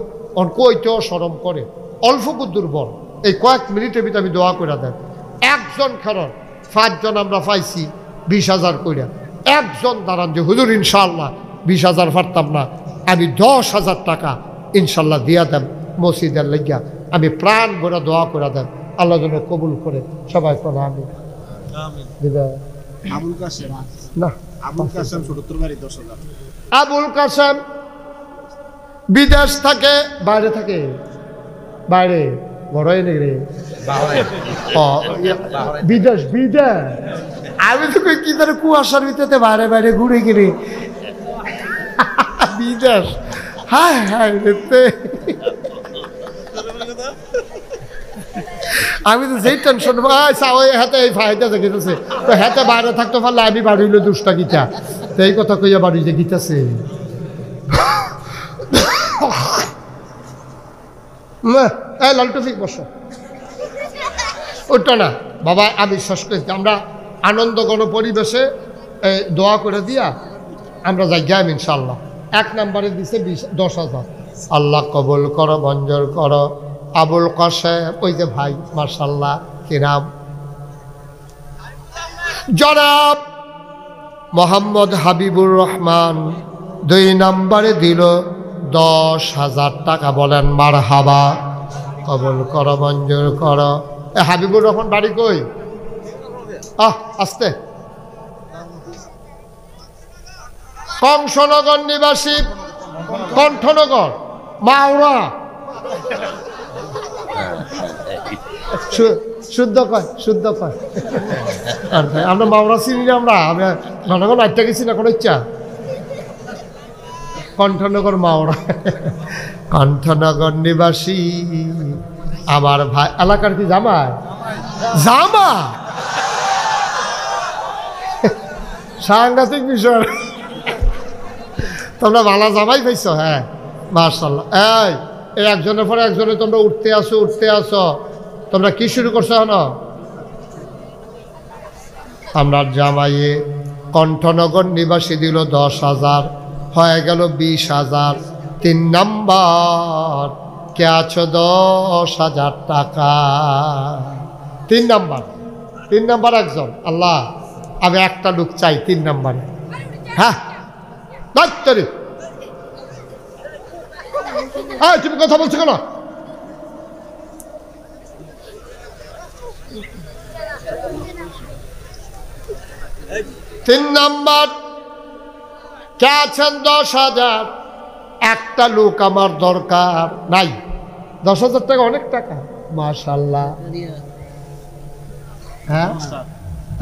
কইতেও শরম করে, অল্প দুর্বল। এই কয়েক মিনিটের ভিতরে আমি দোয়া করে দেন। একজন খারাপ 5 জন আমরা পাইছি 20,000 কইরা। একজন দাঁড়ান যে হুজুর ইনশাআল্লাহ 20,000 পারতাম না, আমি 10,000 টাকা ইনশাল্লাহ দিয়া দেন মসজিদের লাগিয়া। আমি প্রাণ ভরে দোয়া করে দেন, আল্লাহ যেন কবুল করে। সবাই কোন আমি না। আবুল কাসেম বিদেশ থাকে, বাইরে থাকে, বাইরে বড় রে বিদেশ। আমি তো কি ধরে কুয়াশার ভিতরে বাইরে বাইরে ঘুরে গিরে বিদেশ। হায় হায় রে, আমি তো যেই টেনশন হাতে এই ফায়দা গেতেছে, তো হাতে বাইরে থাকতে পারলে আমি বাড়ি হইলে দুষ্টা গীতা, তো এই কথা কইয়া বাড়ি যে গীতাছে। লালটু ঠিক বসো, ওটা না বাবা। আমি শেষ করেছি, আমরা আনন্দ গণ পরিবেশে দোয়া করে দিয়া আমরা যাই যাই ইনশাল্লাহ। 1 নম্বরে দিছে 10,000। আল্লাহ কবুল করো, মঞ্জুর করো। আবুল কাসেম, ওই যে ভাই মাশাল্লাহ, কি নাম? জনাব মোহাম্মদ হাবিবুর রহমান 2 নম্বরে দিল 10,000 টাকা। বলেন মারহাবা, কবুল করো, মঞ্জুর করো। হাবিবুর রহমান বাড়ি কই? আস্তে। কংসনগর নিবাসী, কণ্ঠনগর, মাওরা। শুদ্ধ কয়, শুদ্ধ কয়। আমরা মাওরা চিনি না, আমরা জনগণ আটটা গেছি না কোনো ইচ্ছা। কণ্ঠনগর মাওরা, কণ্ঠনগর নিবাসী আমার ভাই। এলাকার কি জামাই? জামা সাংঘাতিক বিষয়। তোমরা ভালো জামাই পাইছো? হ্যাঁ, মাশাআল্লাহ। এই একজনের পরে একজনে তোমরা উঠতে আসো। তোমরা কি শুরু করছো? না, আমরা জামাইয়ে কণ্ঠনগর নিবাসী দিল 10,000, হয়ে গেল 20,000। 3 নাম্বার কে আছো? 10,000 টাকা। 3 নাম্বার একজন। আল্লাহ, আমি একটা লোক চাই 3 নাম্বারে। হ্যাঁ, তুমি কথা বলছো কেন? তিন নাম্বার কে আছেন? 10,000। একটা লোক আমার দরকার। নাই? 10,000 টাকা অনেক টাকা, মাশাআল্লাহ। হ্যাঁ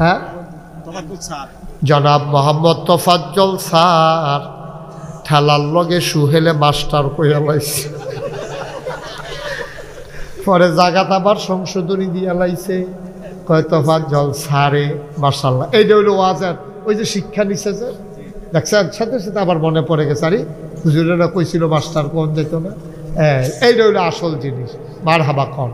হ্যাঁ, জনাব মোহাম্মদ তোফাজ্জল স্যার ঠেলার লগে সুহেলে মাস্টার কইয়া লাইছে, পরে জাগাত আবার সংশোধনী দিয়া লাইছে। কয় তোফাজ্জল স্যারে, মাশাআল্লাহ। এইটা হইলো ওয়াজের ওই যে শিক্ষা নিচ্ছে যে, দেখছেন? সাথে সাথে আবার মনে পড়ে গেছে, আরে হুজুরেরা কইছিল মাস্টার কোন যেত না। এইটা হইলো আসল জিনিস। মারহাবা কন।